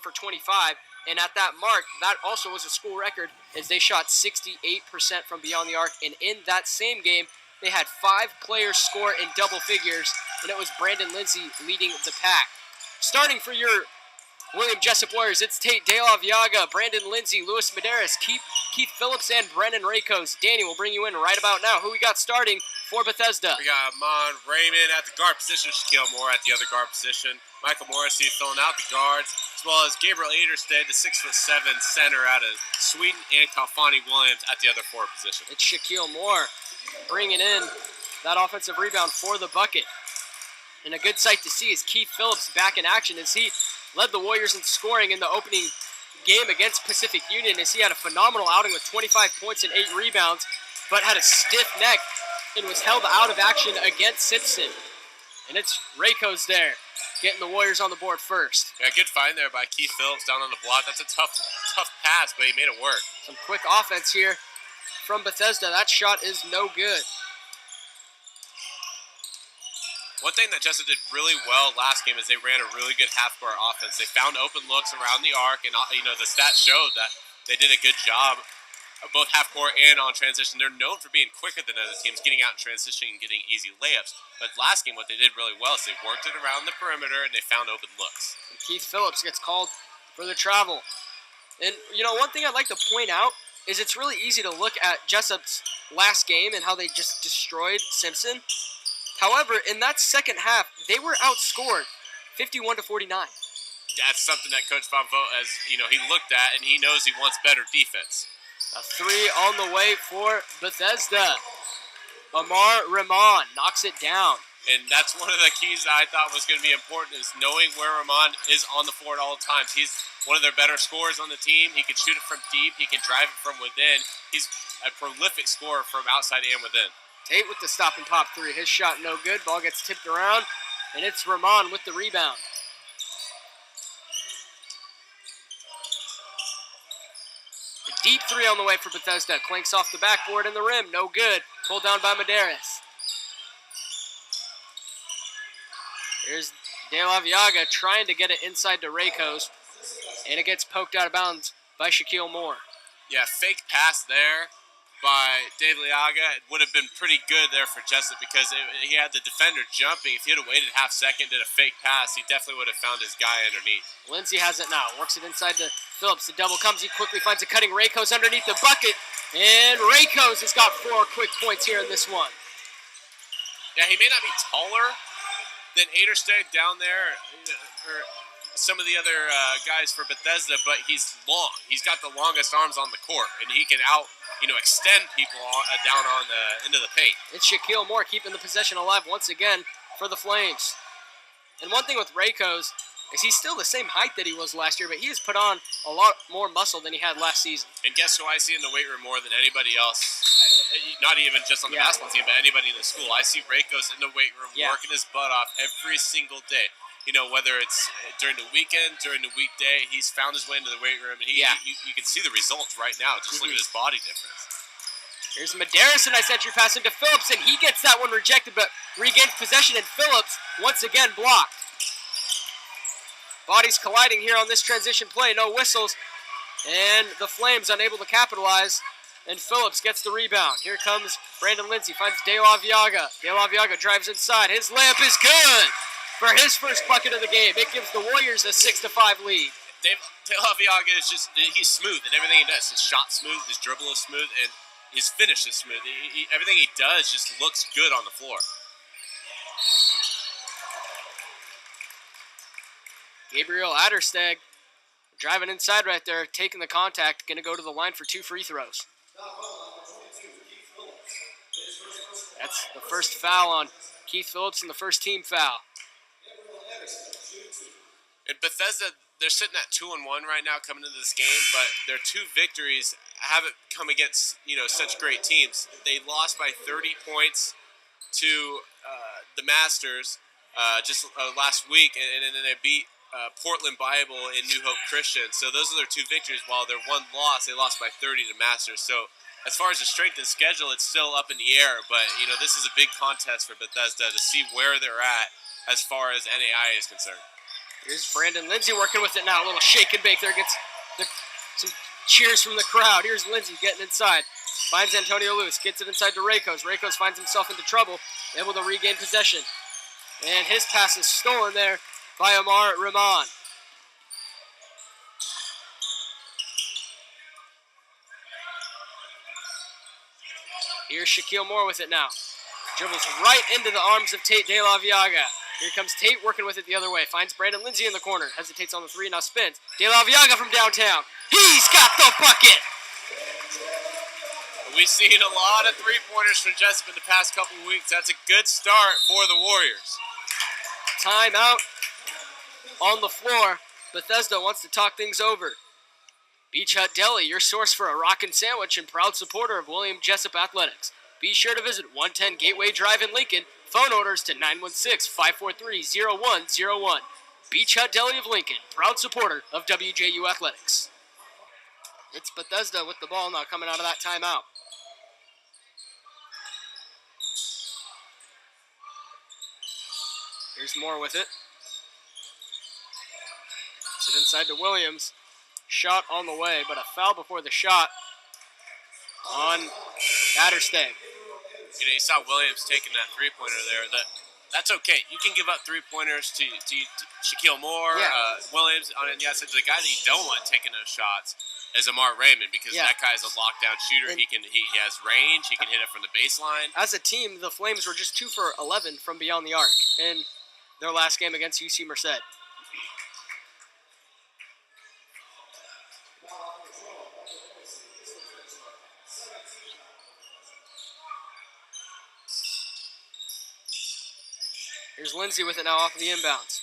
for 25. And at that mark, that also was a school record as they shot 68% from beyond the arc. And in that same game, they had 5 players score in double figures, and it was Brandon Lindsay leading the pack. Starting for your William Jessup Warriors, it's Tate De La Viaga, Brandon Lindsay, Luis Medeiros, Keith Phillips, and Brennan Rakos. Danny will bring you in right about now. Who we got starting for Bethesda? We got Mon Raymond at the guard position, Shaquille Moore at the other guard position, Michael Morrissey filling out the guards, as well as Gabriel Aderstead, the 6'7" center out of Sweden, and Kalfani Williams at the other forward position. It's Shaquille Moore bringing in that offensive rebound for the bucket. And a good sight to see is Keith Phillips back in action as he led the Warriors in scoring in the opening game against Pacific Union, as he had a phenomenal outing with 25 points and 8 rebounds, but had a stiff neck and was held out of action against Simpson. And it's Rakos there, getting the Warriors on the board first. Yeah, good find there by Keith Phillips down on the block. That's a tough pass, but he made it work. Some quick offense here from Bethesda. That shot is no good. One thing that Jessup did really well last game is they ran a really good half-court offense. They found open looks around the arc, and the stats showed that they did a good job of both half-court and on transition. They're known for being quicker than other teams, getting out and transitioning and getting easy layups. But last game, what they did really well is they worked it around the perimeter, and they found open looks. And Keith Phillips gets called for the travel. And, one thing I'd like to point out is it's really easy to look at Jessup's last game and how they just destroyed Simpson. However, in that second half, they were outscored 51-49. That's something that Coach Von Vogt has, he looked at, and he knows he wants better defense. A 3 on the way for Bethesda. Amar Rahman knocks it down. And that's one of the keys that I thought was going to be important, is knowing where Rahman is on the floor at all times. He's one of their better scorers on the team. He can shoot it from deep. He can drive it from within. He's a prolific scorer from outside and within. Tate with the stop and pop 3. His shot no good. Ball gets tipped around, and it's Rahman with the rebound. A deep 3 on the way for Bethesda. Clanks off the backboard and the rim. No good. Pulled down by Medeiros. Here's De La Viaga trying to get it inside to Rakos, and it gets poked out of bounds by Shaquille Moore. Yeah, fake pass there by De La Viaga. It would have been pretty good there for Jessup because he had the defender jumping. If he had waited half second, did a fake pass, he definitely would have found his guy underneath. Lindsay has it now. Works it inside to Phillips. The double comes. He quickly finds a cutting Rakos underneath the bucket. And Rakos has got 4 quick points here in this one. Yeah, he may not be taller than Aderstead down there, or some of the other guys for Bethesda, but he's long. He's got the longest arms on the court, and he can extend people down on into the paint. It's Shaquille Moore keeping the possession alive once again for the Flames. And one thing with Rakos is he's still the same height that he was last year, but he has put on a lot more muscle than he had last season. And guess who I see in the weight room more than anybody else? Not even just on the basketball team, but anybody in the school. I see Rakos in the weight room working his butt off every single day. Whether it's during the weekend, during the weekday, he's found his way into the weight room, and you can see the results right now. Just look at his body difference. Here's Medeiros, a nice entry pass into Phillips, and he gets that one rejected, but regains possession, and Phillips once again blocked. Bodies colliding here on this transition play, no whistles, and the Flames unable to capitalize, and Phillips gets the rebound. Here comes Brandon Lindsay, finds De La Viaga. De La Viaga drives inside. His layup is good for his first bucket of the game. It gives the Warriors a 6-5 lead. De La Viaga is he's smooth in everything he does. His shot's smooth, his dribble is smooth, and his finish is smooth. Everything he does just looks good on the floor. Gabriel Aderstead driving inside right there, taking the contact, going to go to the line for 2 free throws. That's the first foul on Keith Phillips and the first team foul. In Bethesda, they're sitting at 2-1 right now coming into this game, but their 2 victories haven't come against such great teams. They lost by 30 points to the Masters just last week, and then they beat Portland Bible and New Hope Christian. So those are their 2 victories. While their 1 loss, they lost by 30 to Masters. So as far as the strength and schedule, it's still up in the air. But this is a big contest for Bethesda to see where they're at as far as NAI is concerned. Here's Brandon Lindsay working with it now. A little shake and bake there. Gets some cheers from the crowd. Here's Lindsay getting inside. Finds Antonio Lewis. Gets it inside to Rakos. Rakos finds himself into trouble. Able to regain possession. And his pass is stolen there by Amar Rahman. Here's Shaquille Moore with it now. Dribbles right into the arms of Tate De La Viaga. Here comes Tate working with it the other way. Finds Brandon Lindsay in the corner. Hesitates on the three, now spins. De La Viaga from downtown. He's got the bucket! We've seen a lot of three-pointers from Jessup in the past couple of weeks. That's a good start for the Warriors. Timeout on the floor. Bethesda wants to talk things over. Beach Hut Deli, your source for a rockin' sandwich and proud supporter of William Jessup Athletics. Be sure to visit 110 Gateway Drive in Lincoln. Phone orders to 916-543-0101. Beach Hut Deli of Lincoln, proud supporter of WJU Athletics. It's Bethesda with the ball now coming out of that timeout. Here's Moore with it. Sit inside to Williams. Shot on the way, but a foul before the shot on Addersteg. You know, you saw Williams taking that three-pointer there. That's okay. You can give up three-pointers to Shaquille Moore, Williams. On the outside, the guy that you don't want taking those shots is Amar Raymond, because that guy's a lockdown shooter. He has range. He can hit it from the baseline. As a team, the Flames were just 2 for 11 from beyond the arc in their last game against UC Merced. Here's Lindsay with it now off of the inbounds.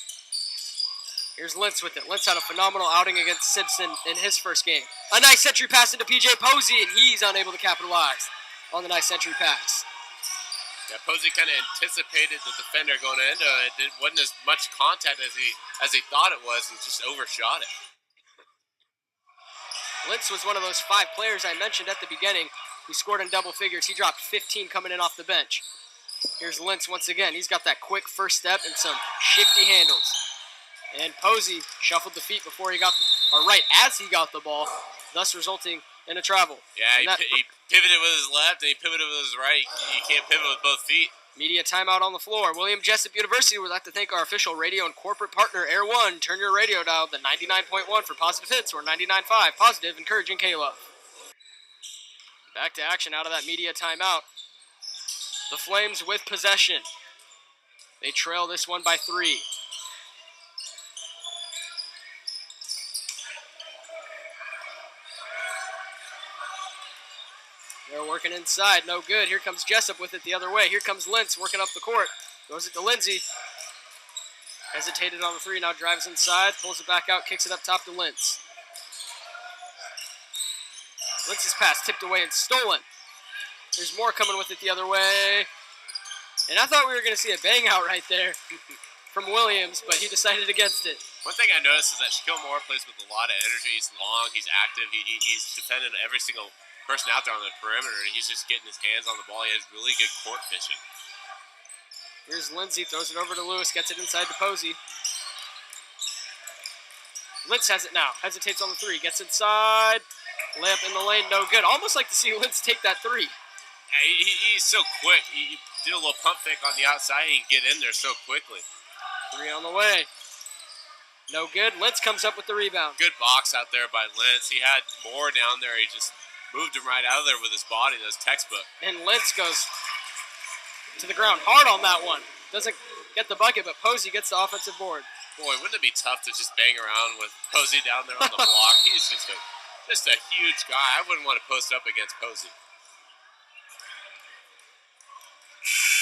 Here's Lentz with it. Lentz had a phenomenal outing against Simpson in his first game. A nice entry pass into PJ Posey, and he's unable to capitalize on the nice entry pass. Yeah, Posey kind of anticipated the defender going into it. It wasn't as much contact as he thought it was, and just overshot it. Lentz was one of those 5 players I mentioned at the beginning who scored in double figures. He dropped 15 coming in off the bench. Here's Lentz once again. He's got that quick first step and some shifty handles. And Posey shuffled the feet before he got as he got the ball, thus resulting in a travel. Yeah, he pivoted with his left and he pivoted with his right. You can't pivot with both feet. Media timeout on the floor. William Jessup University would like to thank our official radio and corporate partner, Air One. Turn your radio dial to 99.1 for positive hits or 99.5 positive, encouraging K-Love. Back to action out of that media timeout. The Flames with possession. They trail this one by 3. They're working inside. No good. Here comes Jessup with it the other way. Here comes Lentz working up the court. Goes it to Lindsay. Hesitated on the 3. Now drives inside. Pulls it back out. Kicks it up top to Lentz. Lentz's pass tipped away and stolen. There's more coming with it the other way. And I thought we were going to see a bang out right there from Williams, but he decided against it. One thing I noticed is that Shaquille Moore plays with a lot of energy. He's long, he's active, he's defending every single person out there on the perimeter, and he's just getting his hands on the ball. He has really good court vision. Here's Lindsay, throws it over to Lewis, gets it inside to Posey. Lentz has it now, hesitates on the 3, gets inside, layup in the lane, no good. Almost like to see Lentz take that 3. Yeah, he's so quick. He did a little pump fake on the outside. He can get in there so quickly. 3 on the way. No good. Lentz comes up with the rebound. Good box out there by Lentz. He had Moore down there. He just moved him right out of there with his body. That was textbook. And Lentz goes to the ground hard on that one. Doesn't get the bucket, but Posey gets the offensive board. Boy, wouldn't it be tough to just bang around with Posey down there on the block? He's just a huge guy. I wouldn't want to post up against Posey.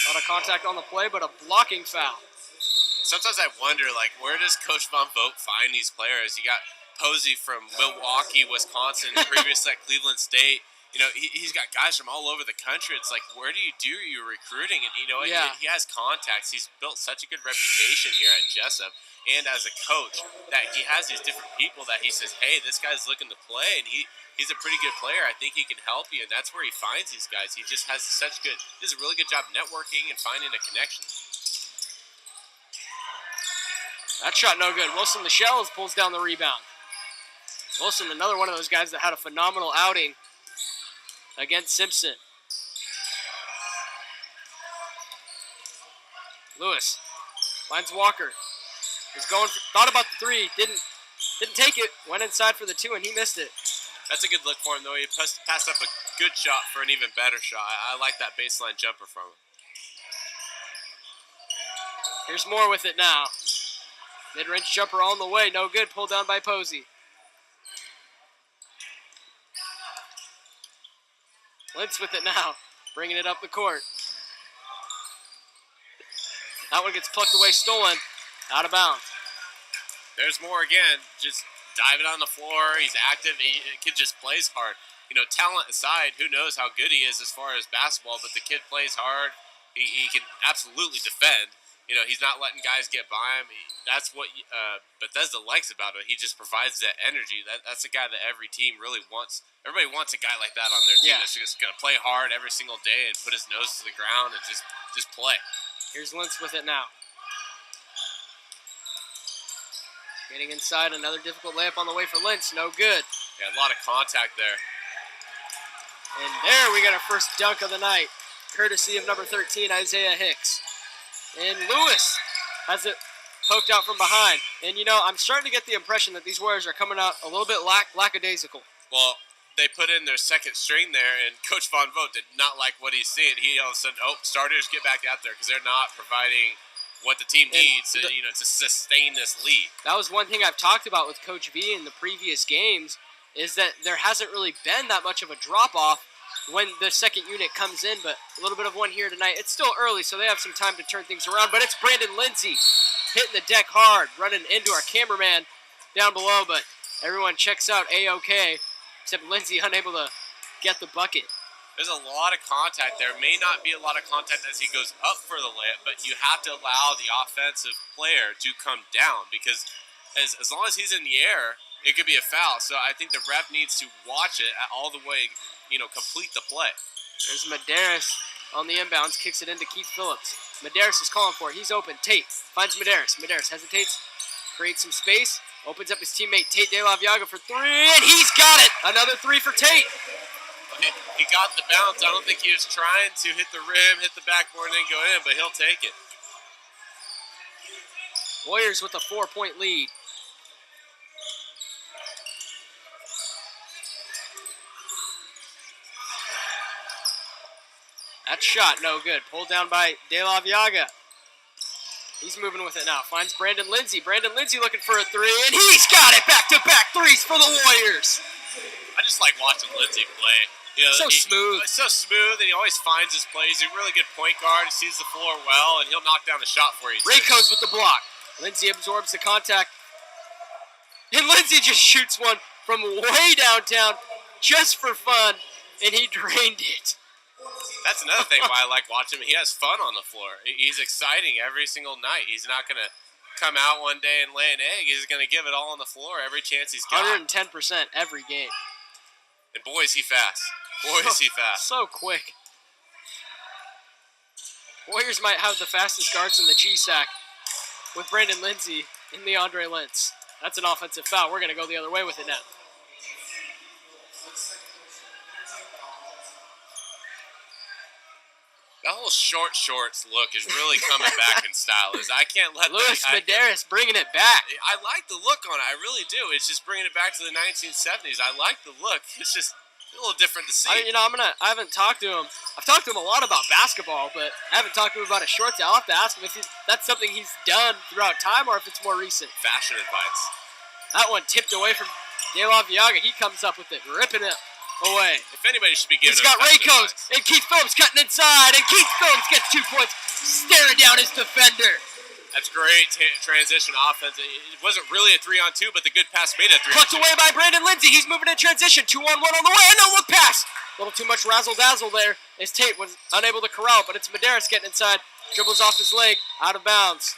A lot of contact on the play, but a blocking foul. Sometimes I wonder, where does Coach Von Vogt find these players? You got Posey from Milwaukee, Wisconsin, previous at Cleveland State. You know, he's got guys from all over the country. It's like, where do you do your recruiting? And, he has contacts. He's built such a good reputation here at Jessup and as a coach that he has these different people that he says, hey, this guy's looking to play, and he's a pretty good player. I think he can help you, and that's where he finds these guys. He just has does a really good job networking and finding a connection. That shot no good. Wilson Michels pulls down the rebound. Wilson, another one of those guys that had a phenomenal outing against Simpson. Lewis finds Walker. Was going thought about the three, didn't take it. Went inside for the two, and he missed it. That's a good look for him, though. He passed up a good shot for an even better shot. I like that baseline jumper from him. Here's Moore with it now. Mid-range jumper on the way, no good. Pulled down by Posey. Lentz with it now, bringing it up the court. That one gets plucked away, stolen, out of bounds. There's Moore again, just diving on the floor. He's active. The kid just plays hard. You know, talent aside, who knows how good he is as far as basketball, but the kid plays hard. He can absolutely defend. You know, he's not letting guys get by him. That's what Bethesda likes about him. He just provides that energy. That's a guy that every team really wants. Everybody wants a guy like that on their team that's just going to play hard every single day and put his nose to the ground and just play. Here's Lentz with it now. Getting inside, another difficult layup on the way for Lentz. No good. Yeah, a lot of contact there. And there we got our first dunk of the night, courtesy of number 13, Isaiah Hicks. And Lewis has it poked out from behind. And, you know, I'm starting to get the impression that these Warriors are coming out a little bit lackadaisical. Well, they put in their second string there, and Coach Von Vogt did not like what he's seeing. He all of a sudden, starters get back out there because they're not providing what the team needs to sustain this lead. That was one thing I've talked about with Coach V in the previous games, is that there hasn't really been that much of a drop-off when the second unit comes in, but a little bit of one here tonight. It's still early, so they have some time to turn things around, but it's Brandon Lindsay hitting the deck hard, running into our cameraman down below, but everyone checks out A-OK, except Lindsay unable to get the bucket. There's a lot of contact there. May not be a lot of contact as he goes up for the layup, but you have to allow the offensive player to come down because as long as he's in the air, it could be a foul. So I think the ref needs to watch it all the way, complete the play. There's Medeiros on the inbounds, kicks it into Keith Phillips. Medeiros is calling for it. He's open. Tate finds Medeiros. Medeiros hesitates, creates some space, opens up his teammate Tate De La Viaga for three, and he's got it! Another three for Tate. He got the bounce. I don't think he was trying to hit the rim, hit the backboard, and then go in, but he'll take it. Warriors with a 4-point lead. That shot, no good. Pulled down by De La Viaga. He's moving with it now. Finds Brandon Lindsay. Brandon Lindsay looking for a three, and he's got it! Back-to-back threes for the Warriors. I just like watching Lindsay play. Smooth. So smooth, and he always finds his plays. He's a really good point guard. He sees the floor well, and he'll knock down the shot for you. Rayco's with the block. Lindsay absorbs the contact. And Lindsay just shoots one from way downtown just for fun, and he drained it. That's another thing why I like watching him. He has fun on the floor. He's exciting every single night. He's not going to come out one day and lay an egg. He's going to give it all on the floor every chance he's got. 110% every game. And boy, is he fast. Boy, is he fast. So quick. Warriors might have the fastest guards in the GSAC with Brandon Lindsay and Leandre Lentz. That's an offensive foul. We're going to go the other way with it now. That whole shorts look is really coming back in style. I can't let Lewis Medeiros bringing it back. I like the look on it. I really do. It's just bringing it back to the 1970s. I like the look. It's just a little different to see. I haven't talked to him. I've talked to him a lot about basketball, but I haven't talked to him about his shorts. I'll have to ask him if that's something he's done throughout time or if it's more recent. Fashion advice. That one tipped away from De La Viaga. He comes up with it, ripping it away. If anybody should be giving He's got Rayco's and Keith Phillips cutting inside, and Keith Phillips gets 2 points, staring down his defender. That's great transition offense. It wasn't really a 3-on-2, but the good pass made it a 3-on-2. Plucked away by Brandon Lindsay. He's moving in transition. 2-on-1 on the way. A no-look pass. A little too much razzle-dazzle there as Tate was unable to corral, but it's Medeiros getting inside. Dribbles off his leg, out of bounds.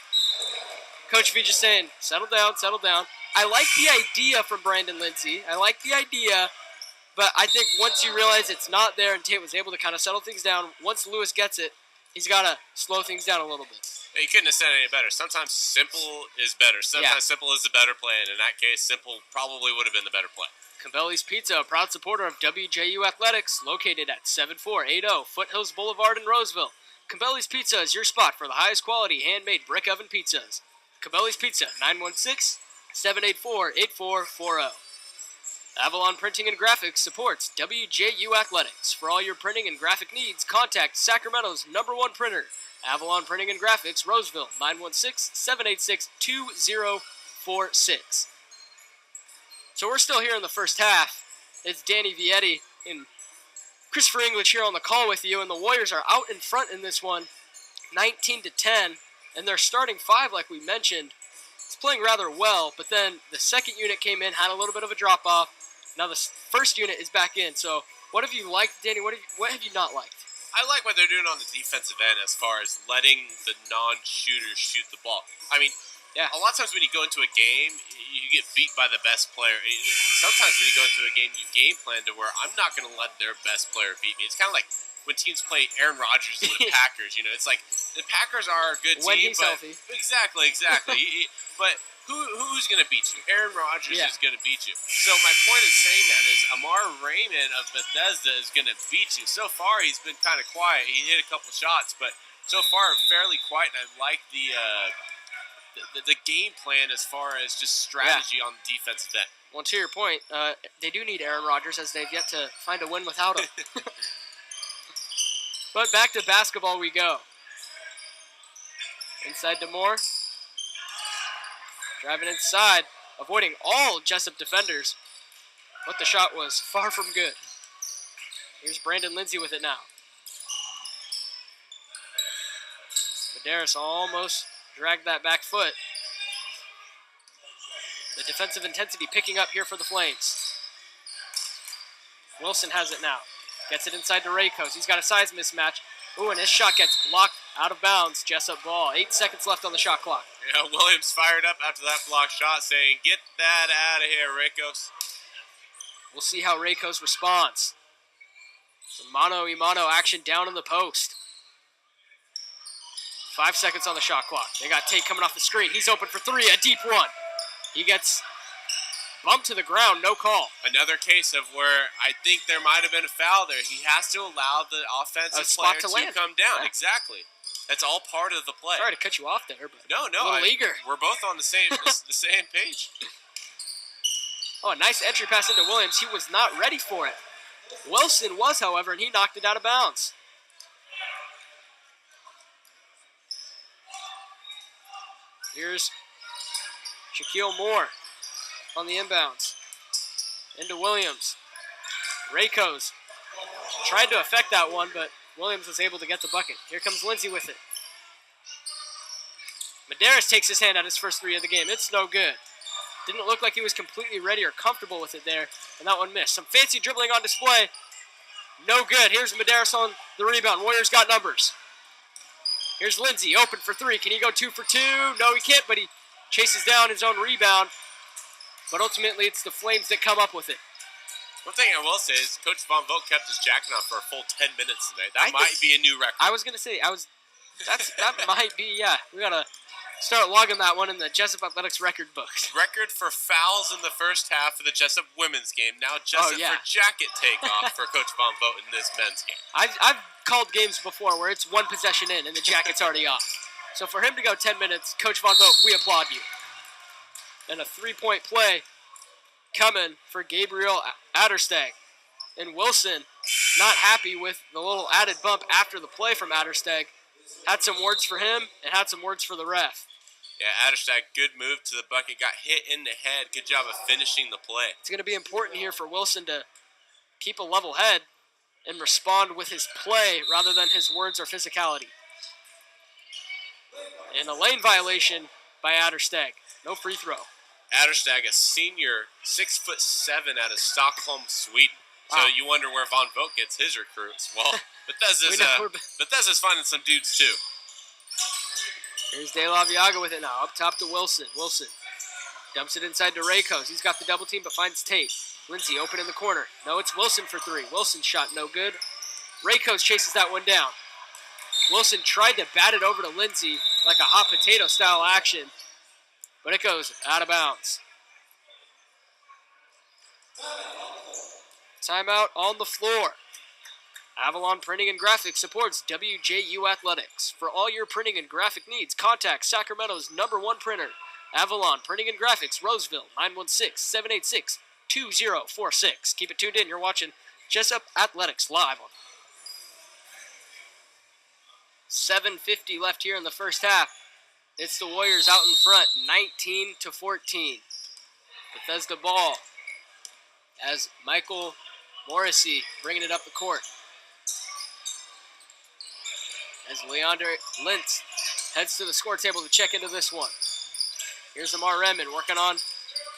Coach V just saying, settle down, settle down. I like the idea from Brandon Lindsay. I like the idea, but I think once you realize it's not there and Tate was able to kind of settle things down, once Lewis gets it, he's got to slow things down a little bit. You couldn't have said it any better. Sometimes simple is better. Sometimes simple is the better play, and in that case, simple probably would have been the better play. Cabela's Pizza, a proud supporter of WJU Athletics, located at 7480 Foothills Boulevard in Roseville. Cabela's Pizza is your spot for the highest quality handmade brick oven pizzas. Cabela's Pizza, 916-784-8440. Avalon Printing and Graphics supports WJU Athletics. For all your printing and graphic needs, contact Sacramento's #1 printer, Avalon Printing and Graphics, Roseville, 916-786-2046. So we're still here in the first half. It's Danny Vietti and Chris Engelage here on the call with you, and the Warriors are out in front in this one, 19-10, and their starting five, like we mentioned, is playing rather well, but then the second unit came in, had a little bit of a drop-off. Now the first unit is back in. So what have you liked, Danny? What have you not liked? I like what they're doing on the defensive end as far as letting the non-shooters shoot the ball. I mean, yeah, a lot of times when you go into a game, you get beat by the best player. Sometimes when you go into a game, you game plan to where I'm not going to let their best player beat me. It's kind of like when teams play Aaron Rodgers and the Packers. It's like the Packers are a good team. When he's but healthy. Exactly. But who's going to beat you? Aaron Rodgers is going to beat you. So my point in saying that is Amar Raymond of Bethesda is going to beat you. So far, he's been kind of quiet. He hit a couple shots, but so far fairly quiet. And I like the game plan as far as just strategy on the defensive end. Well, to your point, they do need Aaron Rodgers, as they've yet to find a win without him. But back to basketball we go. Inside to Moore. Driving inside, avoiding all Jessup defenders. But the shot was far from good. Here's Brandon Lindsay with it now. Medeiros almost dragged that back foot. The defensive intensity picking up here for the Flames. Wilson has it now. Gets it inside to Rakos. He's got a size mismatch. Ooh, and his shot gets blocked out of bounds. Jessup ball. 8 seconds left on the shot clock. Yeah, Williams fired up after that block shot saying, "Get that out of here, Rakos." We'll see how Rakos responds. Some mano-a-mano action down in the post. 5 seconds on the shot clock. They got Tate coming off the screen. He's open for three, a deep one. He gets bumped to the ground, no call. Another case of where I think there might have been a foul there. He has to allow the offensive player to come down. Yeah. Exactly. That's all part of the play. Sorry to cut you off there, but no, eager. We're both on the same the same page. Oh, a nice entry pass into Williams. He was not ready for it. Wilson was, however, and he knocked it out of bounds. Here's Shaquille Moore on the inbounds. Into Williams. Rakos tried to affect that one, but Williams was able to get the bucket. Here comes Lindsay with it. Medeiros takes his hand on his first three of the game. It's no good. Didn't look like he was completely ready or comfortable with it there, and that one missed. Some fancy dribbling on display. No good. Here's Medeiros on the rebound. Warriors got numbers. Here's Lindsay, open for three. Can he go 2 for 2? No, he can't, but he chases down his own rebound. But ultimately, it's the Flames that come up with it. One thing I will say is Coach Von Vogt kept his jacket on for a full 10 minutes tonight. That might be a new record. I was going to say, that might be, yeah. We got to start logging that one in the Jessup Athletics record books. Record for fouls in the first half of the Jessup women's game. Now Jessup for jacket takeoff for Coach Von Vogt in this men's game. I've called games before where it's one possession in and the jacket's already off. So for him to go 10 minutes, Coach Von Vogt, we applaud you. And a three-point play coming for Gabriel Adderstag. And Wilson, not happy with the little added bump after the play from Adderstag, had some words for him and had some words for the ref. Yeah, Adderstag, good move to the bucket, got hit in the head. Good job of finishing the play. It's going to be important here for Wilson to keep a level head and respond with his play rather than his words or physicality. And a lane violation by Adderstag. No free throw. Adderstag, a senior, 6'7" out of Stockholm, Sweden. So you wonder where Von Vogt gets his recruits. Well, Bethesda's finding some dudes too. Here's De La Viaga with it now. Up top to Wilson. Wilson dumps it inside to Rakos. He's got the double team but finds Tate. Lindsay open in the corner. No, it's Wilson for three. Wilson's shot no good. Rakos chases that one down. Wilson tried to bat it over to Lindsay like a hot potato style action, but it goes out of bounds. Timeout on the floor. Avalon Printing and Graphics supports WJU Athletics. For all your printing and graphic needs, contact Sacramento's #1 printer, Avalon Printing and Graphics, Roseville, 916-786-2046. Keep it tuned in. You're watching Jessup Athletics live. 7:50 left here in the first half. It's the Warriors out in front, 19-14. Bethesda ball as Michael Morrissey bringing it up the court. As Leandre Lintz heads to the score table to check into this one. Here's Amar Redmond working on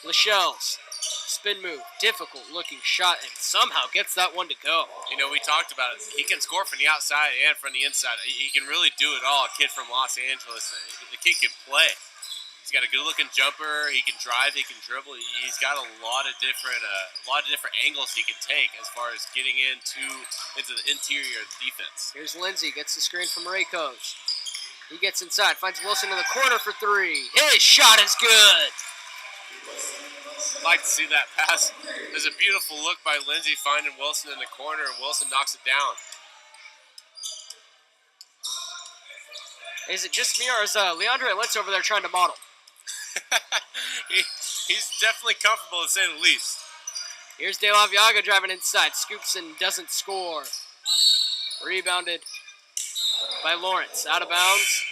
Lachelle's spin move. Difficult looking shot and somehow gets that one to go. You know, we talked about it. He can score from the outside and from the inside. He can really do it all. A kid from Los Angeles. The kid can play. He's got a good-looking jumper. He can drive. He can dribble. He's got a lot of different angles he can take as far as getting into the interior of the defense. Here's Lindsay, gets the screen from Rakos. He gets inside, finds Wilson in the corner for three. His shot is good. I'd like to see that pass. There's a beautiful look by Lindsay finding Wilson in the corner, and Wilson knocks it down. Is it just me, or is Leandre Lintz over there trying to model? He's definitely comfortable, to say the least. Here's De La Viaga driving inside. Scoops and doesn't score. Rebounded by Lawrence. Out of bounds.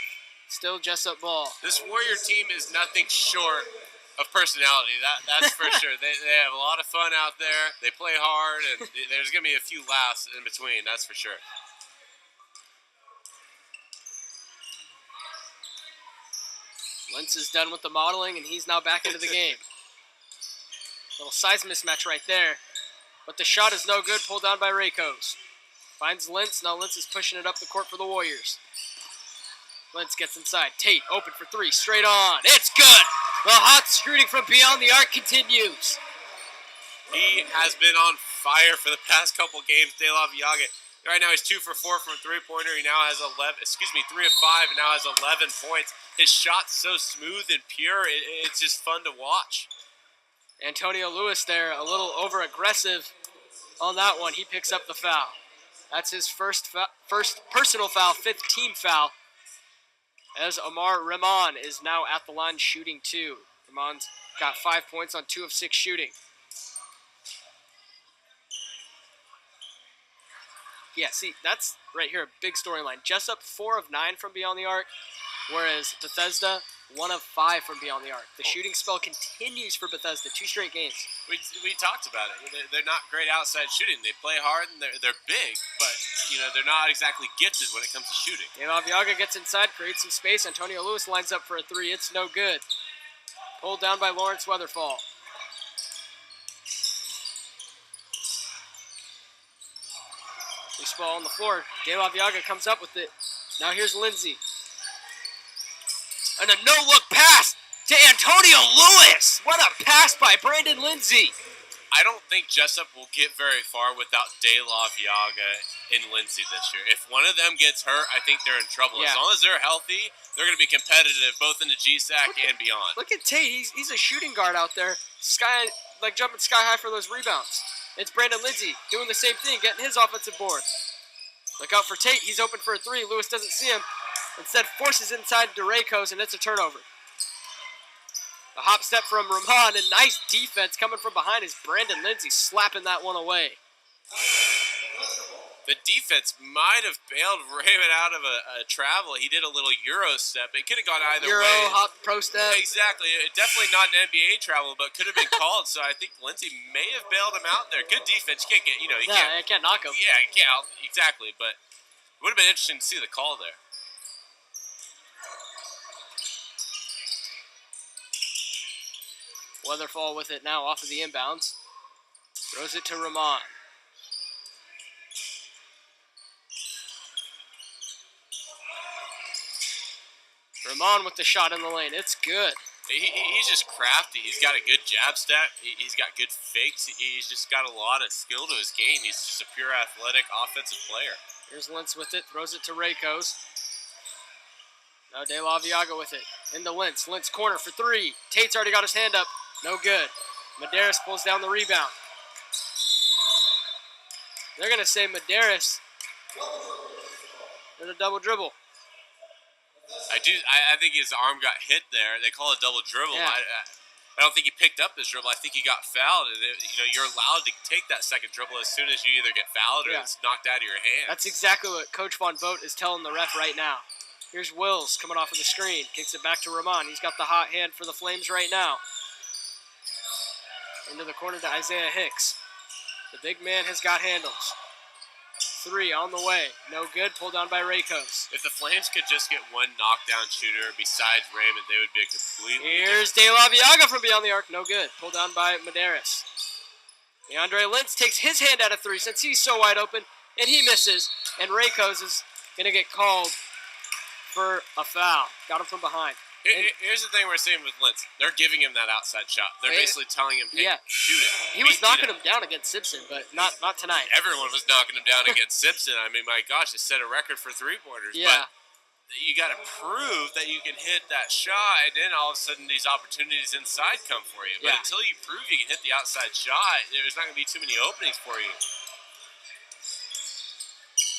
Still Jessup ball. This Warrior team is nothing short of personality. That's for sure. They have a lot of fun out there. They play hard, and there's going to be a few laughs in between. That's for sure. Lentz is done with the modeling, and he's now back into the game. Little size mismatch right there. But the shot is no good, pulled down by Rakos. Finds Lentz. Now Lentz is pushing it up the court for the Warriors. Lentz gets inside. Tate open for three. Straight on. It's good. The hot screening from beyond the arc continues. He has been on fire for the past couple games, De La Viaga. Right now he's 2 for 4 from a three-pointer. He now has 3 of 5, and now has 11 points. His shot's so smooth and pure, it's just fun to watch. Antonio Lewis there, a little over-aggressive on that one. He picks up the foul. That's his first personal foul, 5th team foul, as Amar Rahman is now at the line shooting 2. Rahman's got 5 points on 2 of 6 shooting. Yeah, see, that's right here a big storyline. Jessup, 4 of 9 from beyond the arc, whereas Bethesda, 1 of 5 from beyond the arc. The shooting spell continues for Bethesda, 2 straight games. We talked about it. They're not great outside shooting. They play hard and they're big, but they're not exactly gifted when it comes to shooting. De La Viaga gets inside, creates some space. Antonio Lewis lines up for a 3. It's no good. Pulled down by Lawrence Weatherfall. Loose ball on the floor. De La Viaga comes up with it. Now here's Lindsay. And a no-look pass to Antonio Lewis. What a pass by Brandon Lindsay. I don't think Jessup will get very far without De La Viaga and Lindsay this year. If one of them gets hurt, I think they're in trouble. Yeah. As long as they're healthy, they're going to be competitive both in the GSAC and beyond. Look at Tate. He's a shooting guard out there. Jumping sky high for those rebounds. It's Brandon Lindsay doing the same thing, getting his offensive board. Look out for Tate. He's open for a 3. Lewis doesn't see him. Instead forces inside to Rakos, and it's a turnover. A hop step from Rahman, and nice defense coming from behind is Brandon Lindsay slapping that one away. The defense might have bailed Raymond out of a travel. He did a little Euro step. It could have gone either way. Hop, pro step. Exactly. Definitely not an NBA travel, but could have been called. So I think Lindsay may have bailed him out there. Good defense. You can't get, you can't knock him. Yeah, you can't. Exactly. But it would have been interesting to see the call there. Weatherfall with it now off of the inbounds. Throws it to Rahman. Rahman with the shot in the lane. It's good. He's just crafty. He's got a good jab step. He's got good fakes. He's just got a lot of skill to his game. He's just a pure athletic offensive player. Here's Lentz with it, throws it to Rakos. Now De La Viaga with it. Into Lentz. Lentz corner for three. Tate's already got his hand up. No good. Medeiros pulls down the rebound. They're going to say Medeiros in a double dribble. I think his arm got hit there. They call it a double dribble. Yeah. I don't think he picked up his dribble. I think he got fouled. And you're allowed to take that second dribble as soon as you either get fouled or it's knocked out of your hand. That's exactly what Coach Von Vogt is telling the ref right now. Here's Wills coming off of the screen. Kicks it back to Ramon. He's got the hot hand for the Flames right now. Into the corner to Isaiah Hicks. The big man has got handles. Three on the way. No good. Pulled down by Rakos. If the Flames could just get one knockdown shooter besides Raymond, they would be a completely Here's De La Viaga from beyond the arc. No good. Pulled down by Medeiros. DeAndre Lentz takes his hand out of three since he's so wide open, and he misses. And Rakos is going to get called for a foul. Got him from behind. Here's the thing we're seeing with Lentz. They're giving him that outside shot. They're basically telling him, hey, shoot it. He was knocking him down against Simpson, but not tonight. Everyone was knocking him down against Simpson. I mean, my gosh, they set a record for three-pointers. Yeah. But you got to prove that you can hit that shot, and then all of a sudden these opportunities inside come for you. But until you prove you can hit the outside shot, there's not going to be too many openings for you.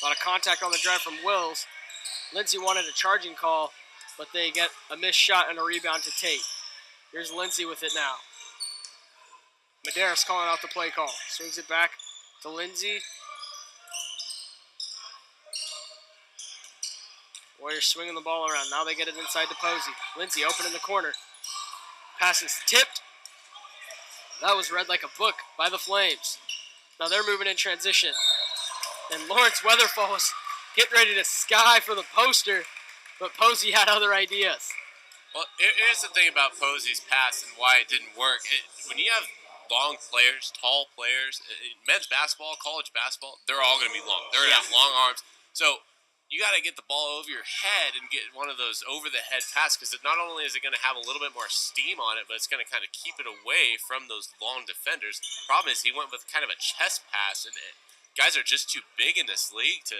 A lot of contact on the drive from Wills. Lindsay wanted a charging call, but they get a missed shot and a rebound to Tate. Here's Lindsay with it now. Medeiros calling out the play call. Swings it back to Lindsay. Warriors swinging the ball around. Now they get it inside to Posey. Lindsay open in the corner. Pass is tipped. That was read like a book by the Flames. Now they're moving in transition. And Lawrence Weatherfall was getting ready to sky for the poster, but Posey had other ideas. Well, here's the thing about Posey's pass and why it didn't work. When you have long players, tall players, men's basketball, college basketball, they're all going to be long. They're going to have long arms. So you got to get the ball over your head and get one of those over-the-head passes, because not only is it going to have a little bit more steam on it, but it's going to kind of keep it away from those long defenders. Problem is he went with kind of a chest pass, and guys are just too big in this league to...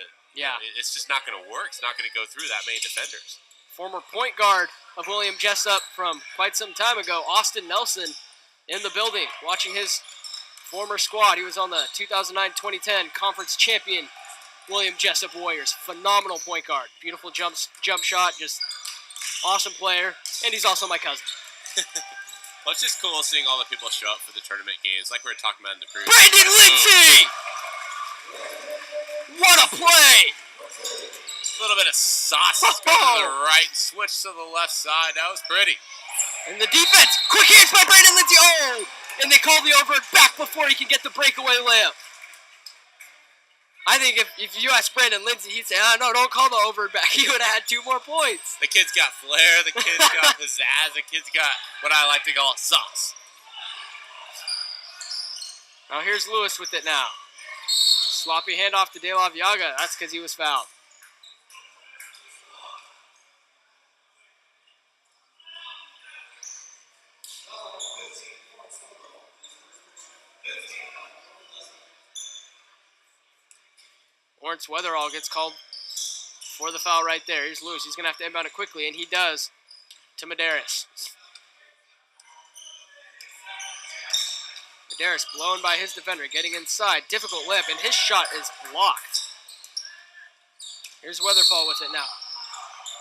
it's just not going to work. It's not going to go through that many defenders. Former point guard of William Jessup from quite some time ago, Austin Nelson, in the building, watching his former squad. He was on the 2009-2010 conference champion William Jessup Warriors. Phenomenal point guard. Beautiful jump shot. Just awesome player. And he's also my cousin. Well, it's just cool seeing all the people show up for the tournament games, like we were talking about in the previous. Brandon Lindsay! What a play! A little bit of sauce to the right, switch to the left side. That was pretty. And the defense, quick hands by Brandon Lindsay. Oh! And they call the over back before he can get the breakaway layup. I think if you ask Brandon Lindsay, he'd say, no, don't call the over back. He would have had 2 more points. The kid's got flair. The kid's got pizzazz. The kid's got what I like to call sauce. Now here's Lewis with it now. Sloppy handoff to De La Viaga. That's because he was fouled. Lawrence Weatherall gets called for the foul right there. Here's Lewis. He's going to have to inbound it quickly, and he does to Medeiros. Medeiros blown by his defender, getting inside. Difficult lip, and his shot is blocked. Here's Weatherfall with it now.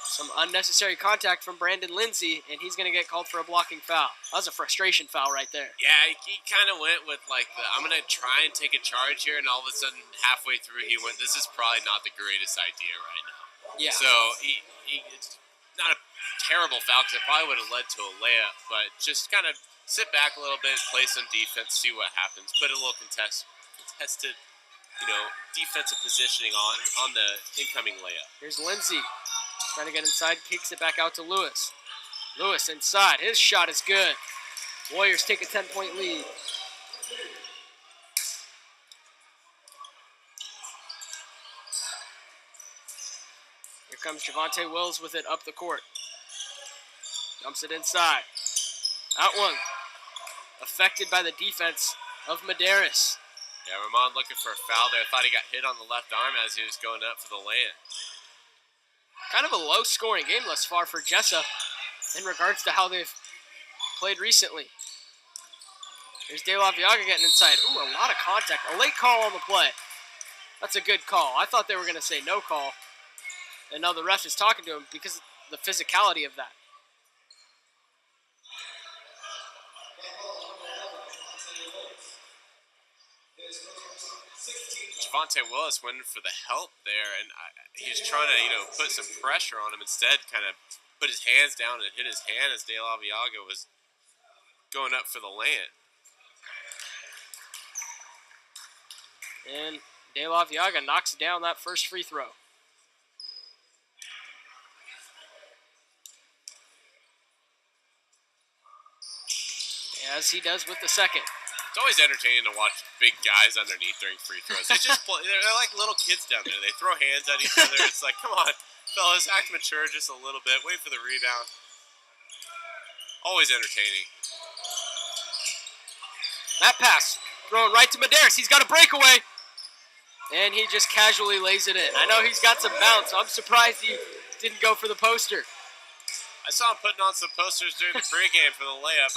Some unnecessary contact from Brandon Lindsay, and he's going to get called for a blocking foul. That was a frustration foul right there. Yeah, he kind of went with like I'm going to try and take a charge here, and all of a sudden halfway through he went, this is probably not the greatest idea right now. Yeah. So it's not a terrible foul because it probably would have led to a layup, but just kind of sit back a little bit, play some defense, see what happens, put a little contested, defensive positioning on the incoming layup. Here's Lindsay. Trying to get inside, kicks it back out to Lewis. Lewis inside. His shot is good. Warriors take a 10-point lead. Here comes Javonte Wills with it up the court. Dumps it inside. That one affected by the defense of Medeiros. Yeah, Ramon looking for a foul there. I thought he got hit on the left arm as he was going up for the lay-in. Kind of a low-scoring game thus far for Jessup in regards to how they've played recently. There's De La Viaga getting inside. Ooh, a lot of contact. A late call on the play. That's a good call. I thought they were going to say no call. And now the ref is talking to him because of the physicality of that. Javante Willis went for the help there, and he was trying to, put some pressure on him. Instead, kind of put his hands down and hit his hand as De La Viaga was going up for the lay-in. And De La Viaga knocks down that first free throw. As he does with the second. It's always entertaining to watch big guys underneath during free throws. They just they're like little kids down there. They throw hands at each other. It's like, come on, fellas, act mature just a little bit. Wait for the rebound. Always entertaining. That pass, thrown right to Medeiros. He's got a breakaway. And he just casually lays it in. I know he's got some bounce. I'm surprised he didn't go for the poster. I saw him putting on some posters during the pregame for the layup.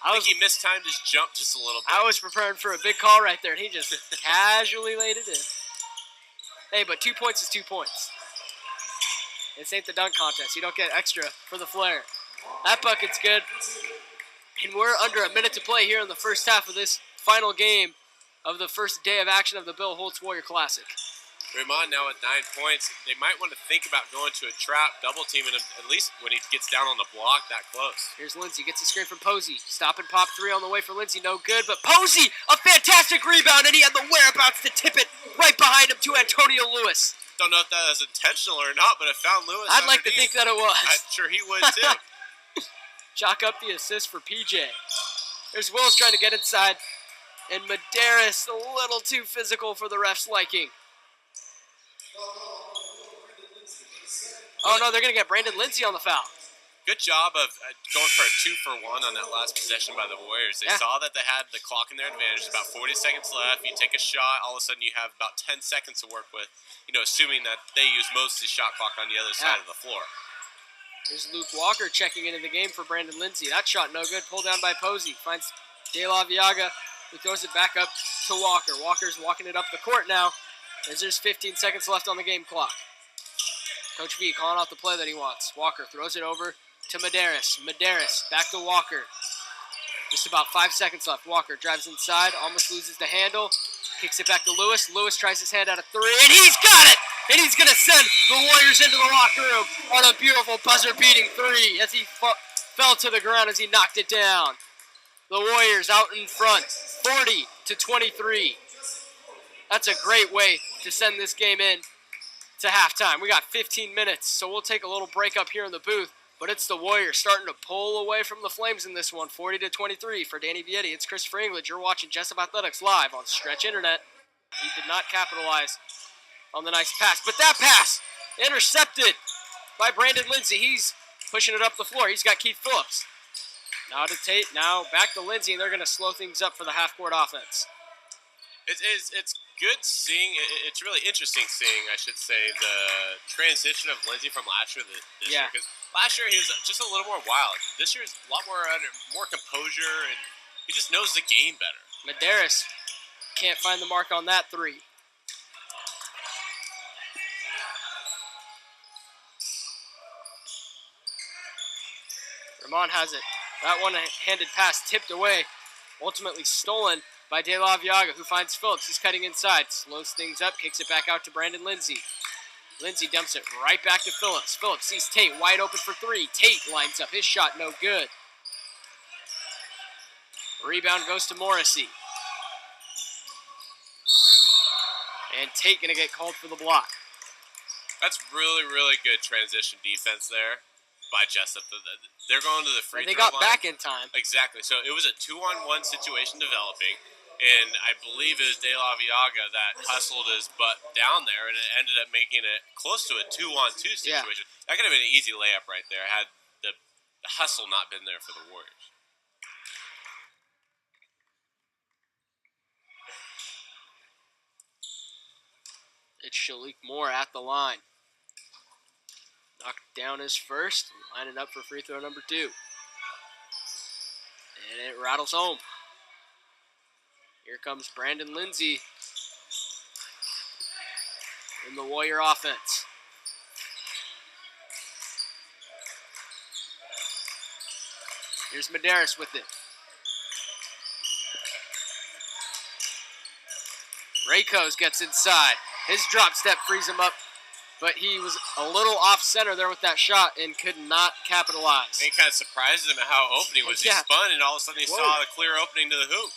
I think he mistimed his jump just a little bit. I was preparing for a big call right there, and he just casually laid it in. Hey, but 2 points is 2 points. This ain't the dunk contest. You don't get extra for the flare. That bucket's good. And we're under a minute to play here in the first half of this final game of the first day of action of the Bill Holtz Warrior Classic. Raymond now at 9 points. They might want to think about going to a trap, double teaming him, at least when he gets down on the block that close. Here's Lindsay, gets a screen from Posey. Stop and pop three on the way for Lindsay, no good. But Posey, a fantastic rebound, and he had the whereabouts to tip it right behind him to Antonio Lewis. Don't know if that was intentional or not, but it found Lewis. I'd like to think that it was. I'm sure he would too. Chalk up the assist for PJ. There's Wills trying to get inside, and Medeiros a little too physical for the ref's liking. Oh no, they're going to get Brandon Lindsay on the foul. Good job of going for a 2-for-1 on that last possession by the Warriors. They saw that they had the clock in their advantage. About 40 seconds left. You take a shot, all of a sudden you have about 10 seconds to work with, assuming that they use most of the shot clock on the other side of the floor. There's Luke Walker checking into the game for Brandon Lindsay. That shot no good, pulled down by Posey. Finds De La Viaga, who throws it back up to Walker. Walker's walking it up the court now, as there's 15 seconds left on the game clock. Coach V calling out the play that he wants. Walker throws it over to Medeiros. Medeiros back to Walker. Just about 5 seconds left. Walker drives inside, almost loses the handle. Kicks it back to Lewis. Lewis tries his hand out of three, and he's got it! And he's going to send the Warriors into the locker room on a beautiful buzzer-beating three as he fell to the ground as he knocked it down. The Warriors out in front, 40-23. That's a great way to send this game in to halftime. We got 15 minutes, so we'll take a little break up here in the booth. But it's the Warriors starting to pull away from the Flames in this one, 40-23 for Danny Vietti. It's Chris Engelage. You're watching Jessup Athletics live on Stretch Internet. He did not capitalize on the nice pass, but that pass intercepted by Brandon Lindsay. He's pushing it up the floor. He's got Keith Phillips. Now to Tate, now back to Lindsay, and they're going to slow things up for the half-court offense. It's good seeing, it's really interesting seeing, I should say, the transition of Lindsay from last year to this year. Because last year he was just a little more wild. This year is a lot more composure, and he just knows the game better. Medeiros can't find the mark on that three. Ramon has it. That one-handed pass tipped away, ultimately stolen by De La Viaga, who finds Phillips. He's cutting inside, slows things up, kicks it back out to Brandon Lindsay. Lindsay dumps it right back to Phillips. Phillips sees Tate wide open for three. Tate lines up his shot, no good. Rebound goes to Morrissey. And Tate going to get called for the block. That's really, really good transition defense there by Jessup. They're going to the free throw line. They got back in time. Exactly. So it was a 2-on-1 situation developing. And I believe it was De La Viaga that hustled his butt down there, and it ended up making it close to a 2-on-2 situation. Yeah. That could have been an easy layup right there had the hustle not been there for the Warriors. It's Shalik Moore at the line. Knocked down his first, lining up for free throw number 2. And it rattles home. Here comes Brandon Lindsay in the Warrior offense. Here's Medeiros with it. Rakos gets inside. His drop step frees him up, but he was a little off center there with that shot and could not capitalize. It kind of surprised him at how open he was. He spun, and all of a sudden he saw the clear opening to the hoop.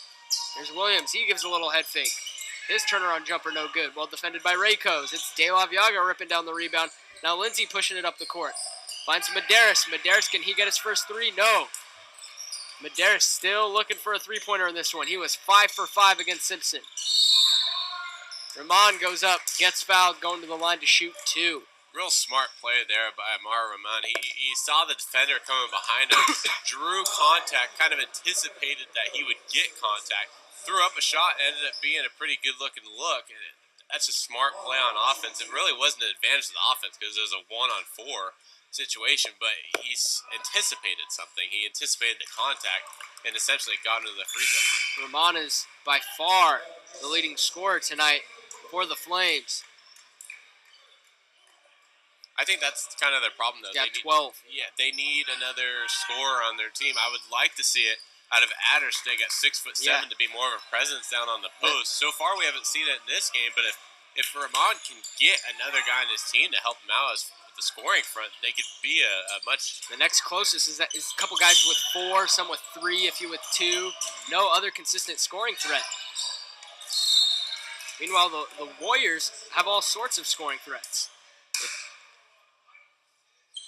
Here's Williams. He gives a little head fake. His turnaround jumper no good. Well defended by Rakos. It's De La Viaga ripping down the rebound. Now Lindsay pushing it up the court. Finds Medeiros. Medeiros, can he get his first 3? No. Medeiros still looking for a three-pointer in this one. He was 5 for 5 against Simpson. Ramon goes up, gets fouled, going to the line to shoot 2. Real smart play there by Amar Ramon. He saw the defender coming behind him, drew contact, kind of anticipated that he would get contact, threw up a shot, ended up being a pretty good-looking look. And that's a smart play on offense. It really wasn't an advantage to the offense because it was a 1-on-4 situation, but he's anticipated something. He anticipated the contact and essentially got into the free throw. Ramon is by far the leading scorer tonight for the Flames. I think that's kind of their problem, though. Yeah, 12. They need another scorer on their team. I would like to see it out of Addersteg at 6'7" to be more of a presence down on the post. So far, we haven't seen it in this game, but if Ramon can get another guy on his team to help him out with the scoring front, they could be a much... The next closest is a couple guys with 4, some with 3, a few with 2. No other consistent scoring threat. Meanwhile, the Warriors have all sorts of scoring threats.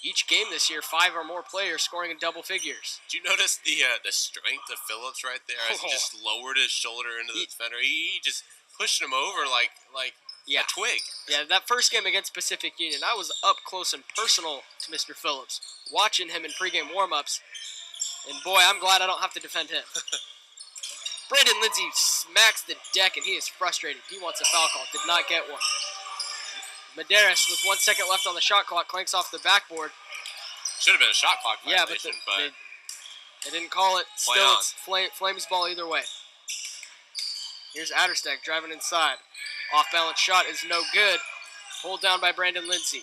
Each game this year, 5 or more players scoring in double figures. Did you notice the strength of Phillips right there as he just lowered his shoulder into the defender? He just pushed him over like a twig. Yeah, that first game against Pacific Union, I was up close and personal to Mr. Phillips, watching him in pregame warm-ups. And boy, I'm glad I don't have to defend him. Brandon Lindsay smacks the deck, and he is frustrated. He wants a foul call. Did not get one. Medeiros, with 1 second left on the shot clock, clanks off the backboard. Should have been a shot clock violation, but they didn't call it. Still, it's Flames ball either way. Here's Addersteg driving inside. Off-balance shot is no good. Pulled down by Brandon Lindsay.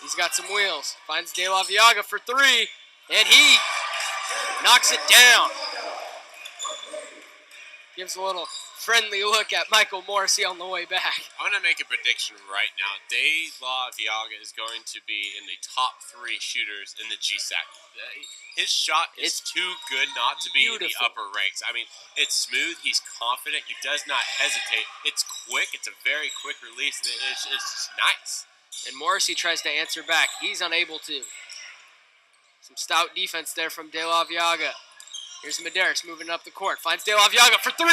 He's got some wheels. Finds De La Viaga for 3, and he knocks it down. Gives a little friendly look at Michael Morrissey on the way back. I'm going to make a prediction right now. De La Viaga is going to be in the top 3 shooters in the GSAC. His shot is too good not to be in the upper ranks. I mean, it's smooth. He's confident. He does not hesitate. It's quick. It's a very quick release, and it's just nice. And Morrissey tries to answer back. He's unable to. Some stout defense there from De La Viaga. Here's Medeiros moving up the court. Finds De La Viaga for 3.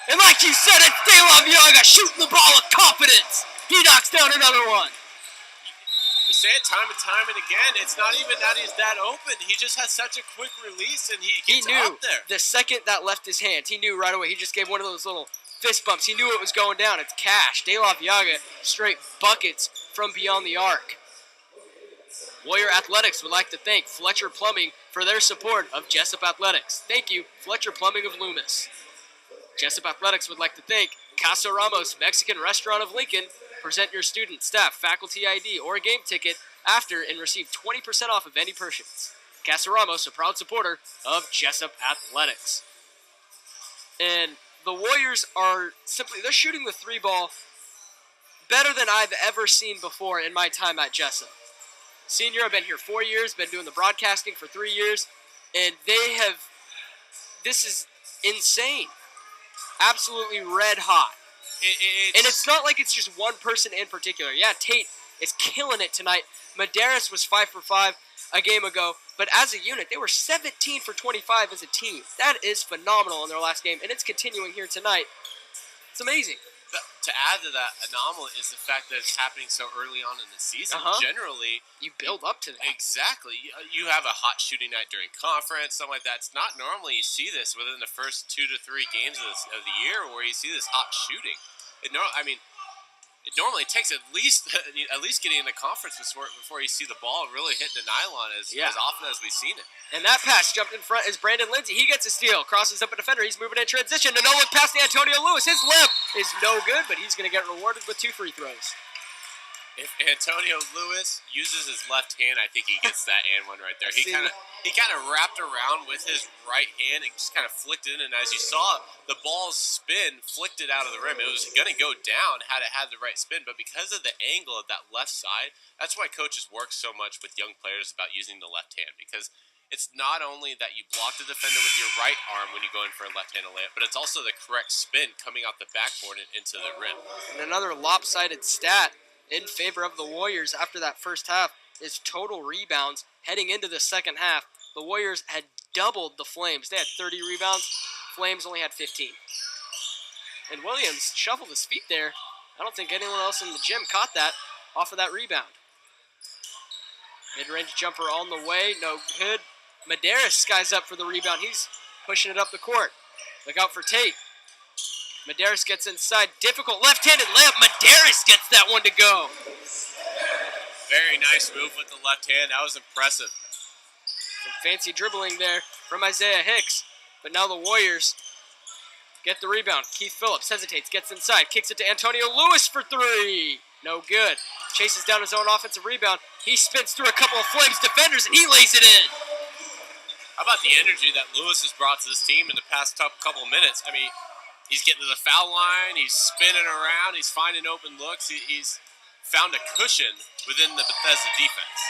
And like you said, it's De La Viaga shooting the ball with confidence. He knocks down another one. We say it time and time and again. It's not even that he's that open. He just has such a quick release, and he gets up there. The second that left his hand, he knew right away. He just gave one of those little fist bumps. He knew it was going down. It's cash. De La Viaga straight buckets from beyond the arc. Warrior Athletics would like to thank Fletcher Plumbing for their support of Jessup Athletics. Thank you, Fletcher Plumbing of Loomis. Jessup Athletics would like to thank Casa Ramos Mexican Restaurant of Lincoln. Present your student, staff, faculty ID, or a game ticket after and receive 20% off of any purchase. Casa Ramos, a proud supporter of Jessup Athletics. And the Warriors are they're shooting the 3 ball better than I've ever seen before in my time at Jessup. Senior, I've been here 4 years, been doing the broadcasting for 3 years, and this is insane. Absolutely red hot. And it's not like it's just one person in particular. Yeah, Tate is killing it tonight. Medeiros was 5 for 5 a game ago, but as a unit, they were 17 for 25 as a team. That is phenomenal in their last game, and it's continuing here tonight. It's amazing. But to add to that anomaly is the fact that it's happening so early on in the season. Generally, you build up to that. Exactly. You have a hot shooting night during conference, something like that. It's not normally you see this within the first 2 to 3 games of the year where you see this hot shooting. It normally takes at least getting in the conference before you see the ball really hitting the nylon as often as we've seen it. And that pass jumped in front is Brandon Lindsay. He gets a steal, crosses up a defender. He's moving in transition. A no-look pass to Antonio Lewis. His lip is no good, but he's going to get rewarded with 2 free throws. If Antonio Lewis uses his left hand, I think he gets that and one right there. He kind of wrapped around with his right hand and just kind of flicked it in. And as you saw, the ball's spin flicked it out of the rim. It was going to go down had it had the right spin, but because of the angle of that left side, that's why coaches work so much with young players about using the left hand, because it's not only that you block the defender with your right arm when you go in for a left-handed layup, but it's also the correct spin coming off the backboard and into the rim. And another lopsided stat in favor of the Warriors after that first half is total rebounds heading into the second half. The Warriors had doubled the Flames. They had 30 rebounds. Flames only had 15. And Williams shuffled his feet there. I don't think anyone else in the gym caught that off of that rebound. Mid-range jumper on the way. No good. Medeiros skies up for the rebound. He's pushing it up the court. Look out for Tate. Medeiros gets inside. Difficult left-handed layup. Medeiros gets that one to go. Very nice move with the left hand. That was impressive. Some fancy dribbling there from Isaiah Hicks. But now the Warriors get the rebound. Keith Phillips hesitates, gets inside, kicks it to Antonio Lewis for 3. No good. Chases down his own offensive rebound. He spins through a couple of Flames defenders, and he lays it in. How about the energy that Lewis has brought to this team in the past couple of minutes? I mean, he's getting to the foul line, he's spinning around, he's finding open looks. He's found a cushion within the Bethesda defense.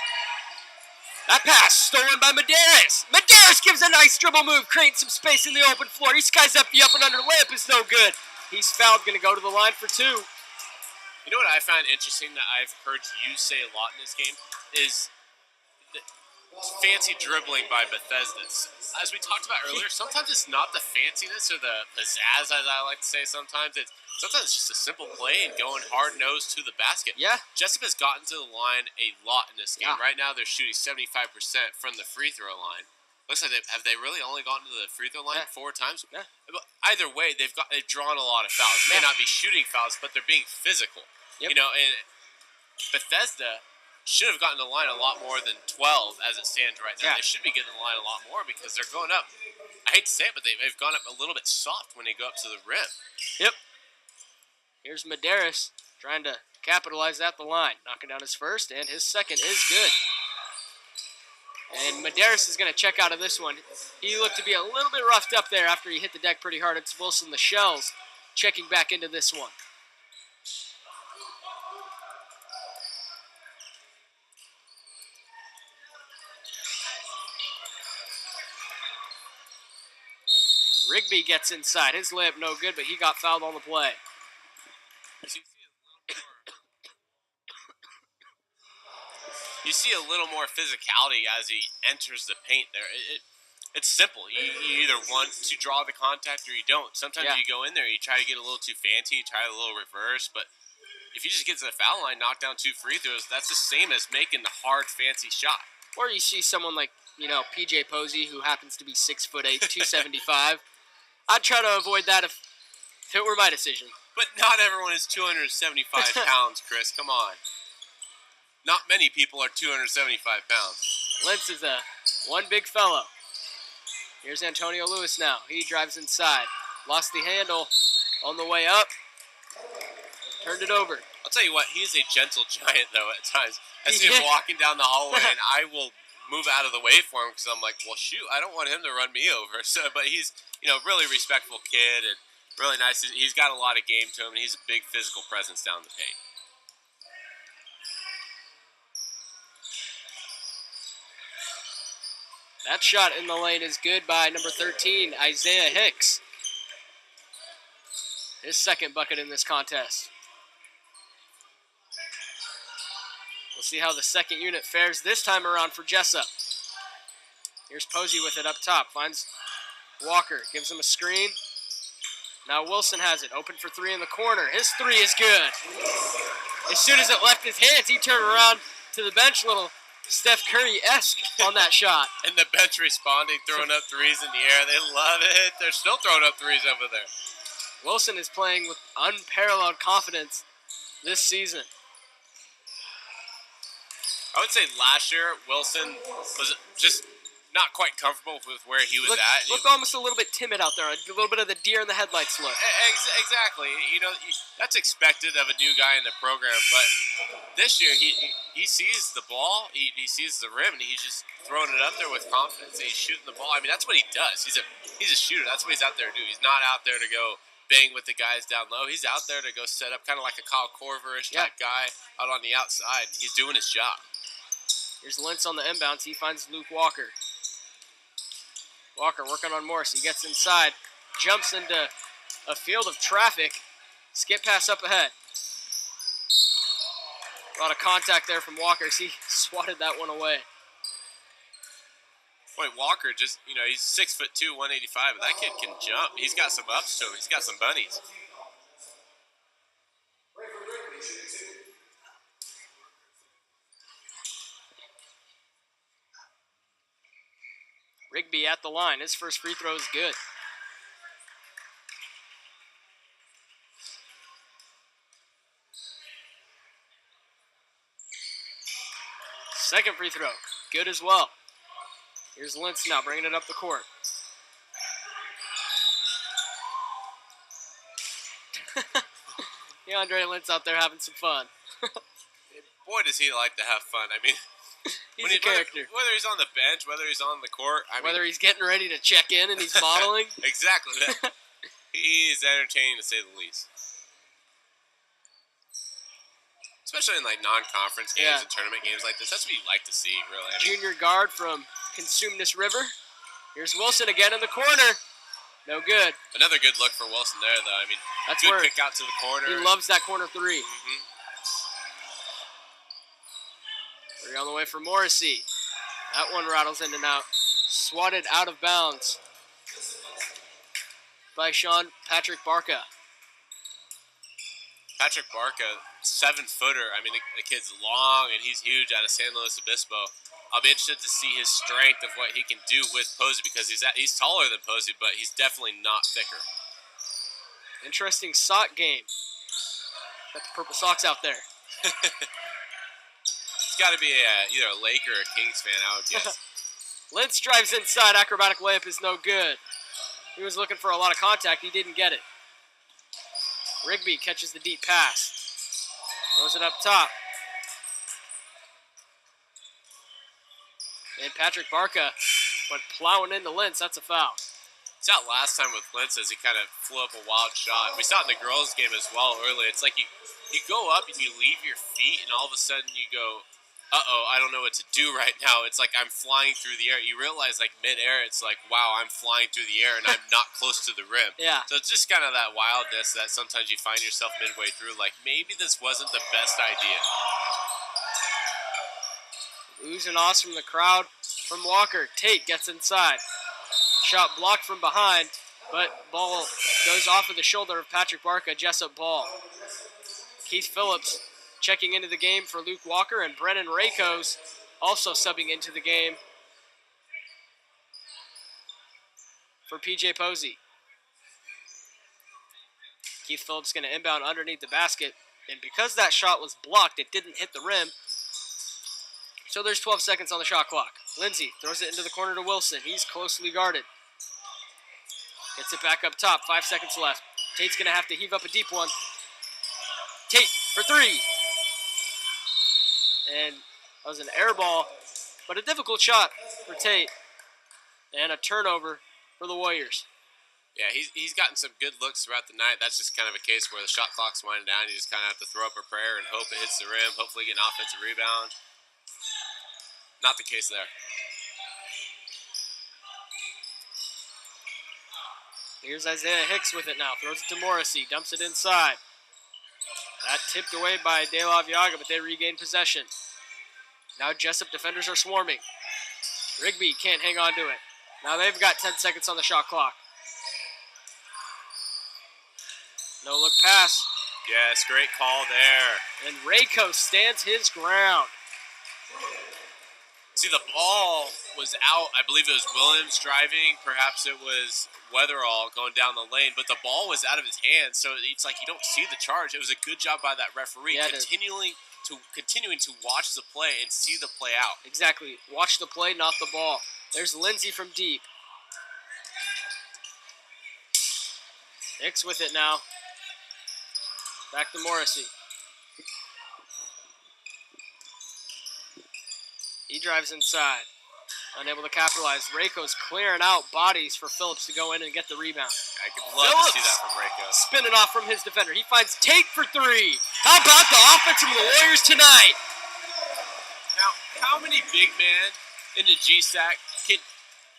That pass stolen by Medeiros. Medeiros gives a nice dribble move, creating some space in the open floor. He skies up the up and under layup. Is no good. He's fouled, going to go to the line for 2. You know what I find interesting that I've heard you say a lot in this game is the fancy dribbling by Bethesda. As we talked about earlier, sometimes it's not the fanciness or the pizzazz, as I like to say sometimes. Sometimes it's just a simple play and going hard-nosed to the basket. Yeah. Jessup has gotten to the line a lot in this game. Yeah. Right now, they're shooting 75% from the free throw line. Looks like have they really only gotten to the free throw line 4 times? Yeah. But either way, they've drawn a lot of fouls. They may not be shooting fouls, but they're being physical. Yep. You know, and Bethesda should have gotten to the line a lot more than 12 as it stands right now. Yeah. They should be getting the line a lot more because they're going up. I hate to say it, but they've gone up a little bit soft when they go up to the rim. Yep. Here's Medeiros trying to capitalize at the line. Knocking down his first, and his second is good. And Medeiros is going to check out of this one. He looked to be a little bit roughed up there after he hit the deck pretty hard. It's Wilson the Shells checking back into this one. Rigby gets inside. His layup no good, but he got fouled on the play. You see a little more physicality as he enters the paint there. It's simple. You either want to draw the contact or you don't. Sometimes you go in there, you try to get a little too fancy, try a little reverse, but if you just get to the foul line, knock down 2 free throws, that's the same as making the hard, fancy shot. Or you see someone like, PJ Posey, who happens to be 6'8", 275. I'd try to avoid that if it were my decision. But not everyone is 275 pounds, Chris. Come on. Not many people are 275 pounds. Lentz is one big fellow. Here's Antonio Lewis now. He drives inside. Lost the handle on the way up. Turned it over. I'll tell you what, he's a gentle giant, though, at times. I see him walking down the hallway, and I will move out of the way for him because I'm like, well, shoot, I don't want him to run me over. But he's, really respectful kid and really nice. He's got a lot of game to him, and he's a big physical presence down the paint. That shot in the lane is good by number 13, Isaiah Hicks. His second bucket in this contest. We'll see how the second unit fares this time around for Jessup. Here's Posey with it up top. Finds Walker. Gives him a screen. Now Wilson has it. Open for 3 in the corner. His 3 is good. As soon as it left his hands, he turned around to the bench, little Steph Curry-esque on that shot. And the bench responding, throwing up threes in the air. They love it. They're still throwing up threes over there. Wilson is playing with unparalleled confidence this season. I would say last year, Wilson was just not quite comfortable with where he was at. Looked almost a little bit timid out there, a little bit of the deer in the headlights look. Exactly. You know, that's expected of a new guy in the program. But this year, he sees the ball, he sees the rim, and he's just throwing it up there with confidence. And he's shooting the ball. I mean, that's what he does. He's a shooter. That's what he's out there to do. He's not out there to go bang with the guys down low. He's out there to go set up, kind of like a Kyle Korver-ish type guy out on the outside. He's doing his job. Here's Lentz on the inbounds. He finds Luke Walker. Walker working on Morris. He gets inside, jumps into a field of traffic. Skip pass up ahead. A lot of contact there from Walker as he swatted that one away. Boy, Walker just, he's 6'2", 185, but that kid can jump. He's got some ups to him. He's got some bunnies. Rigby at the line. His first free throw is good. Second free throw. Good as well. Here's Lentz now bringing it up the court. Andre Lentz out there having some fun. Boy, does he like to have fun. I mean, he's a character. Whether he's on the bench, whether he's on the court. Whether he's getting ready to check in and he's modeling. Exactly. He's entertaining to say the least. Especially in like non-conference games and tournament games like this. That's what you like to see, really. Junior guard from Consumnes River. Here's Wilson again in the corner. No good. Another good look for Wilson there, though. I mean, that's good where kick out to the corner. He loves that corner three. Mm-hmm. Three on the way for Morrissey. That one rattles in and out. Swatted out of bounds by Sean Patrick Barca. Patrick Barca, 7-footer. I mean, the kid's long and he's huge out of San Luis Obispo. I'll be interested to see his strength of what he can do with Posey because he's taller than Posey, but he's definitely not thicker. Interesting sock game. Got the purple socks out there. It's got to be either a Laker or a Kings fan, I would guess. Lentz drives inside. Acrobatic layup is no good. He was looking for a lot of contact. He didn't get it. Rigby catches the deep pass. Throws it up top. And Patrick Barca went plowing into Lentz. That's a foul. It's that last time with Lentz as he kind of flew up a wild shot. We saw it in the girls' game as well earlier. It's like you go up and you leave your feet, and all of a sudden you go, uh-oh, I don't know what to do right now. It's like I'm flying through the air. You realize, like, mid-air, it's like, wow, I'm flying through the air, and I'm not close to the rim. Yeah. So it's just kind of that wildness that sometimes you find yourself midway through, like, maybe this wasn't the best idea. Oohs and ahs from the crowd from Walker. Tate gets inside. Shot blocked from behind, but ball goes off of the shoulder of Patrick Barca. Jessup ball. Keith Phillips checking into the game for Luke Walker, and Brennan Rakos also subbing into the game for PJ Posey. Keith Phillips going to inbound underneath the basket, and because that shot was blocked, it didn't hit the rim. So there's 12 seconds on the shot clock. Lindsay throws it into the corner to Wilson. He's closely guarded. Gets it back up top. 5 seconds left. Tate's going to have to heave up a deep one. Tate for three. And that was an air ball, but a difficult shot for Tate. And a turnover for the Warriors. Yeah, he's gotten some good looks throughout the night. That's just kind of a case where the shot clock's winding down. You just kind of have to throw up a prayer and hope it hits the rim. Hopefully get an offensive rebound. Not the case there. Here's Isaiah Hicks with it now. Throws it to Morrissey. Dumps it inside. That tipped away by De La Viaga, but they regain possession. Now Jessup defenders are swarming. Rigby can't hang on to it. Now they've got 10 seconds on the shot clock. No look pass. Yes, great call there. And Rakos stands his ground. See, the ball was out. I believe it was Williams driving. Perhaps it was Weatherall going down the lane, but the ball was out of his hands, so it's like you don't see the charge. It was a good job by that referee, Yeah, continuing to watch the play and see the play out. Exactly. Watch the play, not the ball. There's Lindsay from deep. Hicks with it now. Back to Morrissey. He drives inside. Unable to capitalize. Reiko's clearing out bodies for Phillips to go in and get the rebound. I could love to see that from Reiko. Spinning off from his defender. He finds Tate for three. How about the offense from the Warriors tonight? Now, how many big men in the GSAC can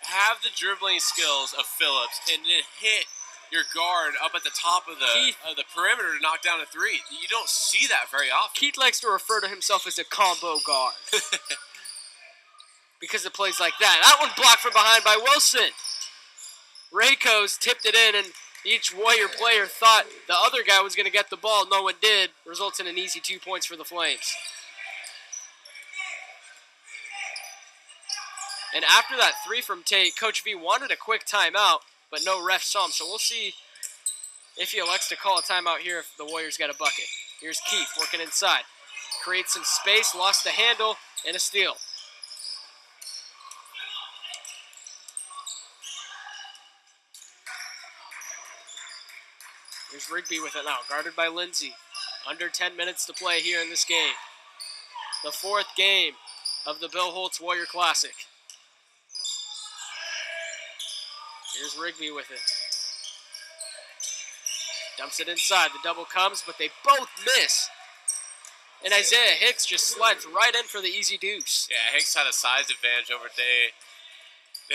have the dribbling skills of Phillips and then hit your guard up at the top of the perimeter to knock down a three? You don't see that very often. Keith likes to refer to himself as a combo guard. Because it plays like that. That one blocked from behind by Wilson. Reiko's tipped it in, and each Warrior player thought the other guy was going to get the ball. No one did. Results in an easy 2 points for the Flames. And after that three from Tate, Coach V wanted a quick timeout, but no ref saw him. So we'll see if he elects to call a timeout here if the Warriors get a bucket. Here's Keith working inside. Creates some space, lost the handle, and a steal. Here's Rigby with it now, guarded by Lindsay. Under 10 minutes to play here in this game. The fourth game of the Bill Holtz Warrior Classic. Here's Rigby with it. Dumps it inside. The double comes, but they both miss. And Isaiah Hicks just slides right in for the easy deuce. Yeah, Hicks had a size advantage over De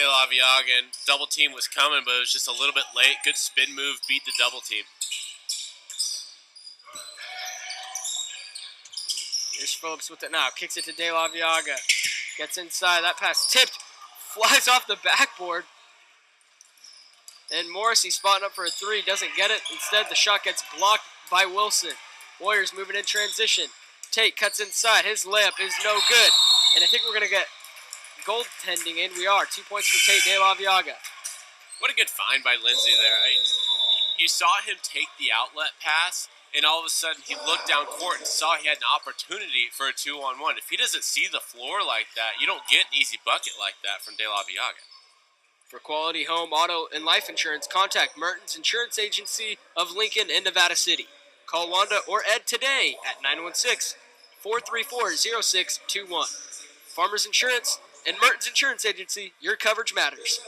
La Viaga, and double team was coming, but it was just a little bit late. Good spin move, beat the double team. Here's Phillips with it now. Kicks it to De La Viaga. Gets inside. That pass tipped. Flies off the backboard. And Morrissey spotting up for a three. Doesn't get it. Instead, the shot gets blocked by Wilson. Warriors moving in transition. Tate cuts inside. His layup is no good. And I think we're going to get goaltending in. We are. 2 points for Tate De La Viaga. What a good find by Lindsay there. You saw him take the outlet pass, and all of a sudden he looked down court and saw he had an opportunity for a 2-on-1. If he doesn't see the floor like that, you don't get an easy bucket like that from De La Viaga. For quality home, auto, and life insurance, contact Mertens Insurance Agency of Lincoln in Nevada City. Call Wanda or Ed today at 916-434-0621. Farmers Insurance and Mertens Insurance Agency, your coverage matters.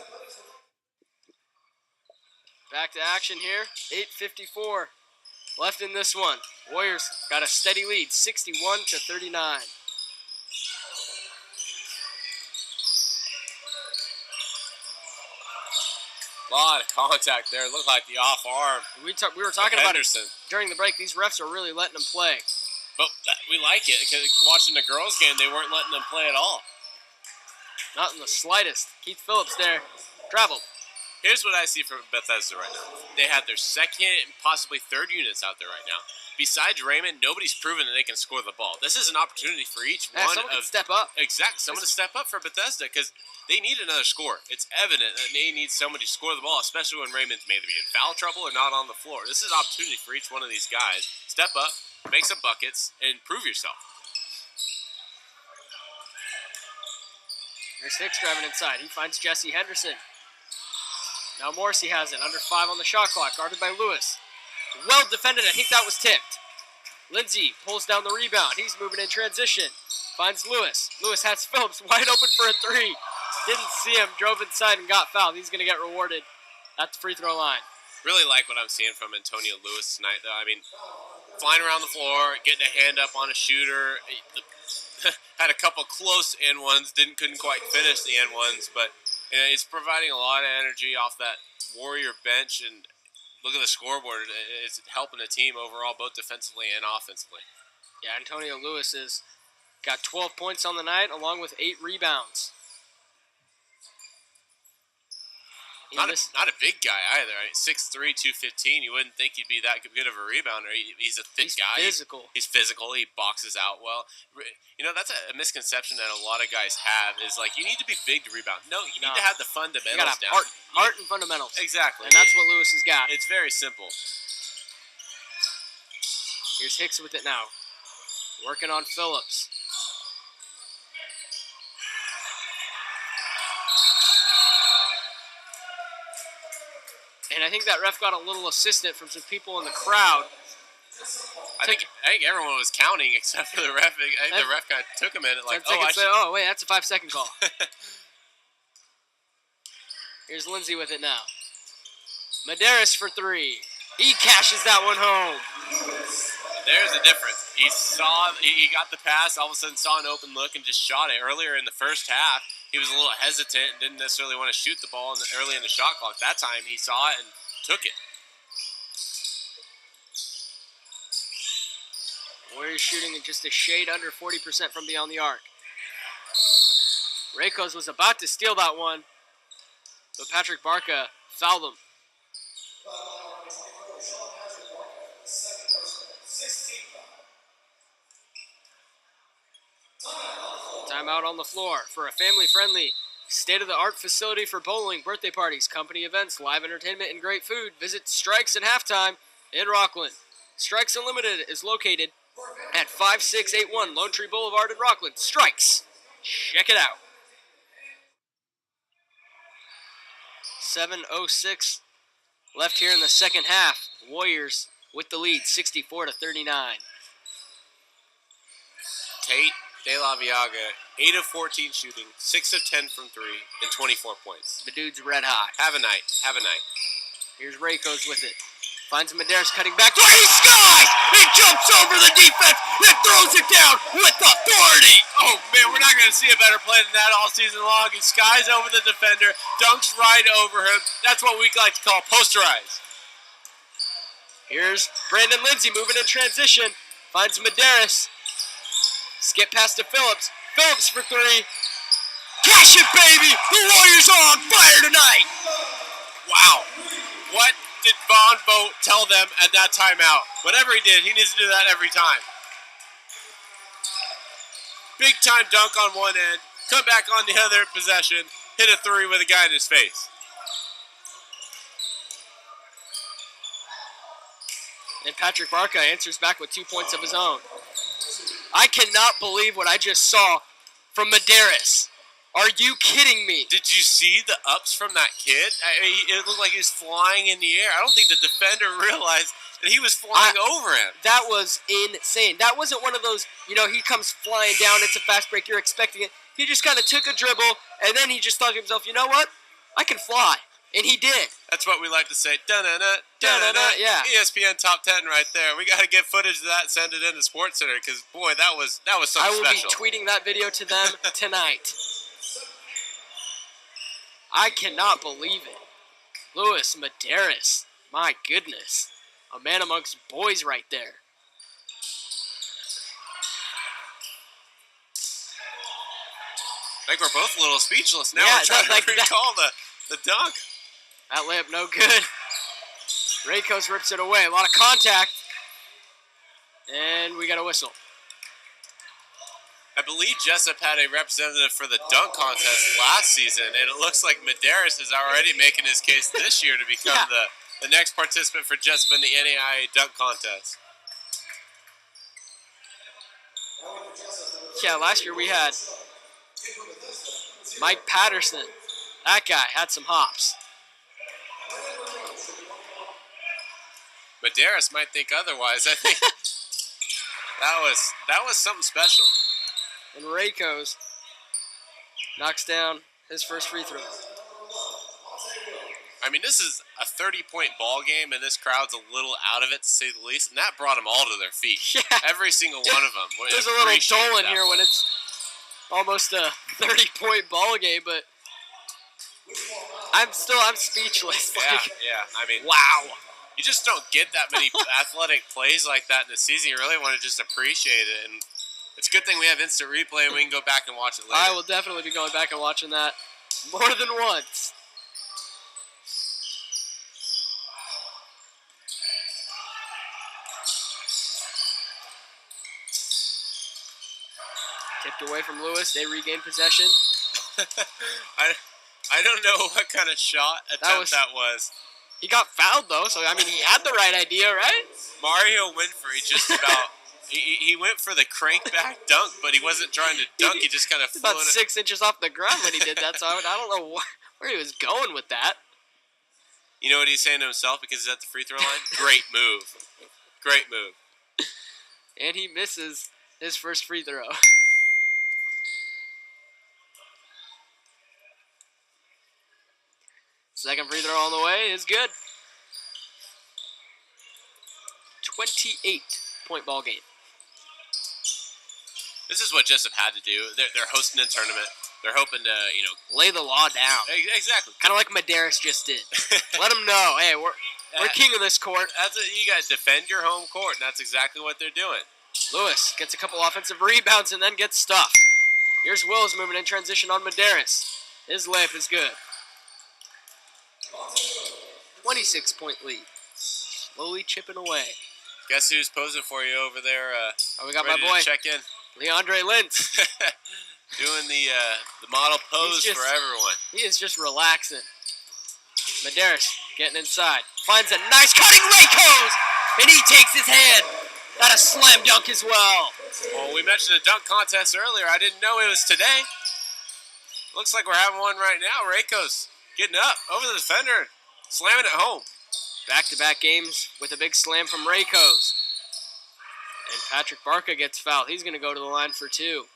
Back to action here. 8:54 left in this one. Warriors got a steady lead, 61-39. A lot of contact there. It looked like the off arm. We were talking about it during the break. These refs are really letting them play. But we like it, because watching the girls' game, they weren't letting them play at all. Not in the slightest. Keith Phillips there traveled. Here's what I see from Bethesda right now. They have their second and possibly third units out there right now. Besides Raymond, nobody's proven that they can score the ball. This is an opportunity for each one someone can step up. Exactly. Someone to step up for Bethesda, because they need another score. It's evident that they need somebody to score the ball, especially when Raymond's maybe in foul trouble or not on the floor. This is an opportunity for each one of these guys. Step up, make some buckets, and prove yourself. Here's Hicks driving inside. He finds Jesse Henderson. Now Morrissey has it. Under 5 on the shot clock. Guarded by Lewis. Well defended. I think that was tipped. Lindsay pulls down the rebound. He's moving in transition. Finds Lewis. Lewis has Phillips wide open for a three. Didn't see him. Drove inside and got fouled. He's going to get rewarded at the free throw line. Really like what I'm seeing from Antonio Lewis tonight, though. I mean, flying around the floor, getting a hand up on a shooter. Had a couple close N1s. Couldn't quite finish the N1s, but it's providing a lot of energy off that Warrior bench, and look at the scoreboard. It's helping the team overall, both defensively and offensively. Yeah, Antonio Lewis has got 12 points on the night, along with 8 rebounds. Not a big guy either. I mean, 6'3", 215. You wouldn't think he'd be that good of a rebounder. He's a thick guy. Physical. He's physical. He boxes out well. You know, that's a misconception that a lot of guys have is like, you need to be big to rebound. No, you need to have the fundamentals you gotta have down. Heart and fundamentals. Exactly. And that's what Lewis has got. It's very simple. Here's Hicks with it now. Working on Phillips. And I think that ref got a little assistant from some people in the crowd. I think everyone was counting except for the ref. I think the ref kind of took a minute, like, oh, wait, that's a 5-second call. Here's Lindsay with it now. Medeiros for 3. He cashes that one home. There's the difference. He got the pass, all of a sudden saw an open look and just shot it. Earlier in the first half, he was a little hesitant and didn't necessarily want to shoot the ball early in the shot clock. That time, he saw it and took it. Warriors shooting at just a shade under 40% from beyond the arc. Rakos was about to steal that one, but Patrick Barca fouled him. Timeout on the floor for a family-friendly, state-of-the-art facility for bowling, birthday parties, company events, live entertainment, and great food. Visit Strikes at Halftime in Rocklin. Strikes Unlimited is located at 5681 Lone Tree Boulevard in Rocklin. Strikes. Check it out. 7:06 left here in the second half. Warriors with the lead, 64-39. Tate De La Viaga, 8 of 14 shooting, 6 of 10 from 3, and 24 points. The dude's red hot. Have a night. Have a night. Here's Rakos with it. Finds Medeiros cutting back. He skies! He jumps over the defense and throws it down with authority! Oh, man, we're not going to see a better play than that all season long. He skies over the defender, dunks right over him. That's what we like to call posterize. Here's Brandon Lindsay moving in transition. Finds Medeiros. Skip pass to Phillips. Phillips for 3. Cash it, baby! The Warriors are on fire tonight! Wow. What did Von Vogt tell them at that timeout? Whatever he did, he needs to do that every time. Big time dunk on one end, come back on the other possession, hit a 3 with a guy in his face. And Patrick Barca answers back with 2 points of his own. I cannot believe what I just saw from Medeiros. Are you kidding me? Did you see the ups from that kid? It looked like he was flying in the air. I don't think the defender realized that he was flying over him. That was insane. That wasn't one of those, he comes flying down, it's a fast break, you're expecting it. He just kind of took a dribble, and then he just thought to himself, you know what? I can fly. And he did. That's what we like to say. Da-na-na, da-na-na. Yeah. ESPN Top 10 right there. We got to get footage of that and send it into SportsCenter because, boy, that was something special. I will be tweeting that video to them tonight. I cannot believe it. Louis Medeiros. My goodness. A man amongst boys right there. I think we're both a little speechless now. Yeah, we're trying to recall the dunk. That layup no good. Rakos rips it away. A lot of contact. And we got a whistle. I believe Jessup had a representative for the dunk contest last season, and it looks like Medeiros is already making his case this year to become the next participant for Jessup in the NAIA dunk contest. Yeah, last year we had Mike Patterson. That guy had some hops. Medeiros might think otherwise. I think that was something special. And Rakos knocks down his first free throw. I mean, this is a 30-point ball game, and this crowd's a little out of it, to say the least, and that brought them all to their feet. Yeah. Every single one of them. There's a little dull in here when it's almost a 30-point ball game, but I'm speechless. Yeah. I mean, wow. You just don't get that many athletic plays like that in the season. You really want to just appreciate it, and it's a good thing we have instant replay and we can go back and watch it later. I will definitely be going back and watching that more than once. Tipped away from Lewis. They regain possession. I don't know what kind of shot attempt that was. He got fouled, though, so, I mean, he had the right idea, right? Mario Winfrey just about... he went for the crank back dunk, but he wasn't trying to dunk. He just kind of flew about in 6 inches off the ground when he did that, so I don't know where he was going with that. You know what he's saying to himself because he's at the free throw line? Great move. Great move. And he misses his first free throw. Second free throw on the way is good. 28-point ball game. This is what Jessup had to do. They're hosting a tournament. They're hoping to, lay the law down. Exactly. Kind of like Medeiros just did. Let them know, hey, we're king of this court. That's what you got to defend your home court, and that's exactly what they're doing. Lewis gets a couple offensive rebounds and then gets stuffed. Here's Wills moving in transition on Medeiros. His layup is good. 26-point lead. Slowly chipping away. Guess who's posing for you over there? We got my boy. Check in. Leandre Lintz. Doing the model pose for everyone. He is just relaxing. Medeiros getting inside. Finds a nice cutting Rakos! And he takes his hand. Got a slam dunk as well. Well, we mentioned a dunk contest earlier. I didn't know it was today. Looks like we're having one right now. Rakos getting up over the defender, slamming it home. Back-to-back games with a big slam from Rakos. And Patrick Barca gets fouled. He's going to go to the line for 2.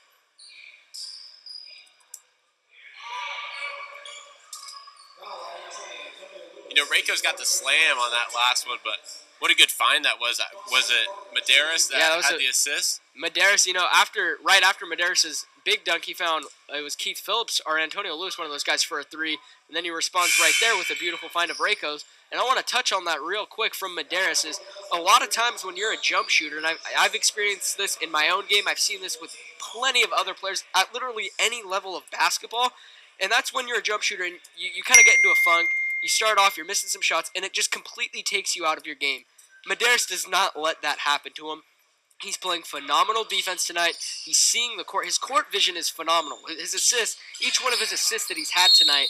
Rakos got the slam on that last one, but what a good find that was. Was it Medeiros that had the assist? Medeiros, right after Medeiros' big dunk, he found it was Keith Phillips or Antonio Lewis, one of those guys, for a 3, and then he responds right there with a beautiful find of Rakos. And I want to touch on that real quick from Medeiros. Is a lot of times when you're a jump shooter, and I've experienced this in my own game, I've seen this with plenty of other players at literally any level of basketball, and that's when you're a jump shooter and you kind of get into a funk. You start off, you're missing some shots, and it just completely takes you out of your game. Medeiros does not let that happen to him. He's playing phenomenal defense tonight. He's seeing the court. His court vision is phenomenal. His assists, each one of his assists that he's had tonight,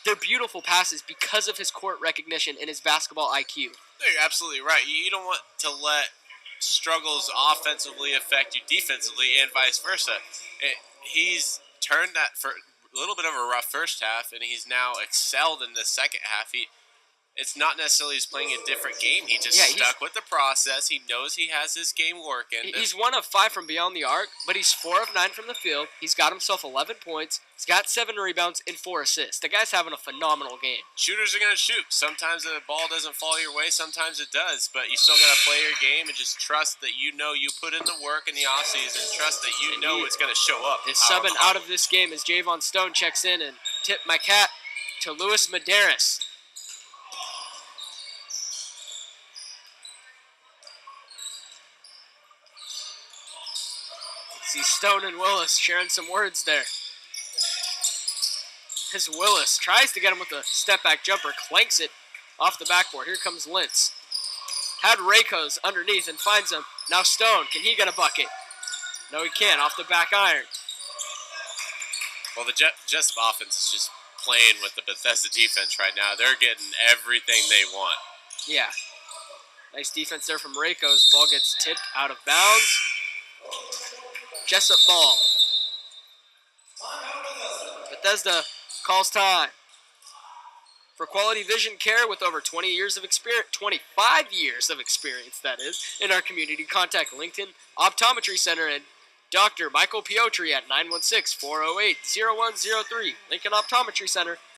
they're beautiful passes because of his court recognition and his basketball IQ. You're absolutely right. You don't want to let struggles offensively affect you defensively and vice versa. He's turned that for a little bit of a rough first half, and he's now excelled in the second half. It's not necessarily he's playing a different game. He just stuck with the process. He knows he has his game working. He's 1 of 5 from beyond the arc, but he's 4 of 9 from the field. He's got himself 11 points. He's got 7 rebounds and 4 assists. The guy's having a phenomenal game. Shooters are going to shoot. Sometimes the ball doesn't fall your way. Sometimes it does. But you still got to play your game and just trust that you put in the work in the offseason. Trust that it's going to show up. Is subbing out of this game as Javon Stone checks in and tip my cap to Luis Medeiros. See Stone and Willis sharing some words there. As Willis tries to get him with a step-back jumper, clanks it off the backboard. Here comes Lintz. Had Rakos underneath and finds him. Now Stone, can he get a bucket? No, he can't, off the back iron. Well, the Jessup offense is just playing with the Bethesda defense right now. They're getting everything they want. Yeah. Nice defense there from Rakos. Ball gets tipped out of bounds. Jessup ball. Bethesda calls time. For quality vision care with over 20 years of experience, 25 years of experience, that is, in our community, contact Lincoln Optometry Center and Dr. Michael Piotri at 916-408-0103. Lincoln Optometry Center.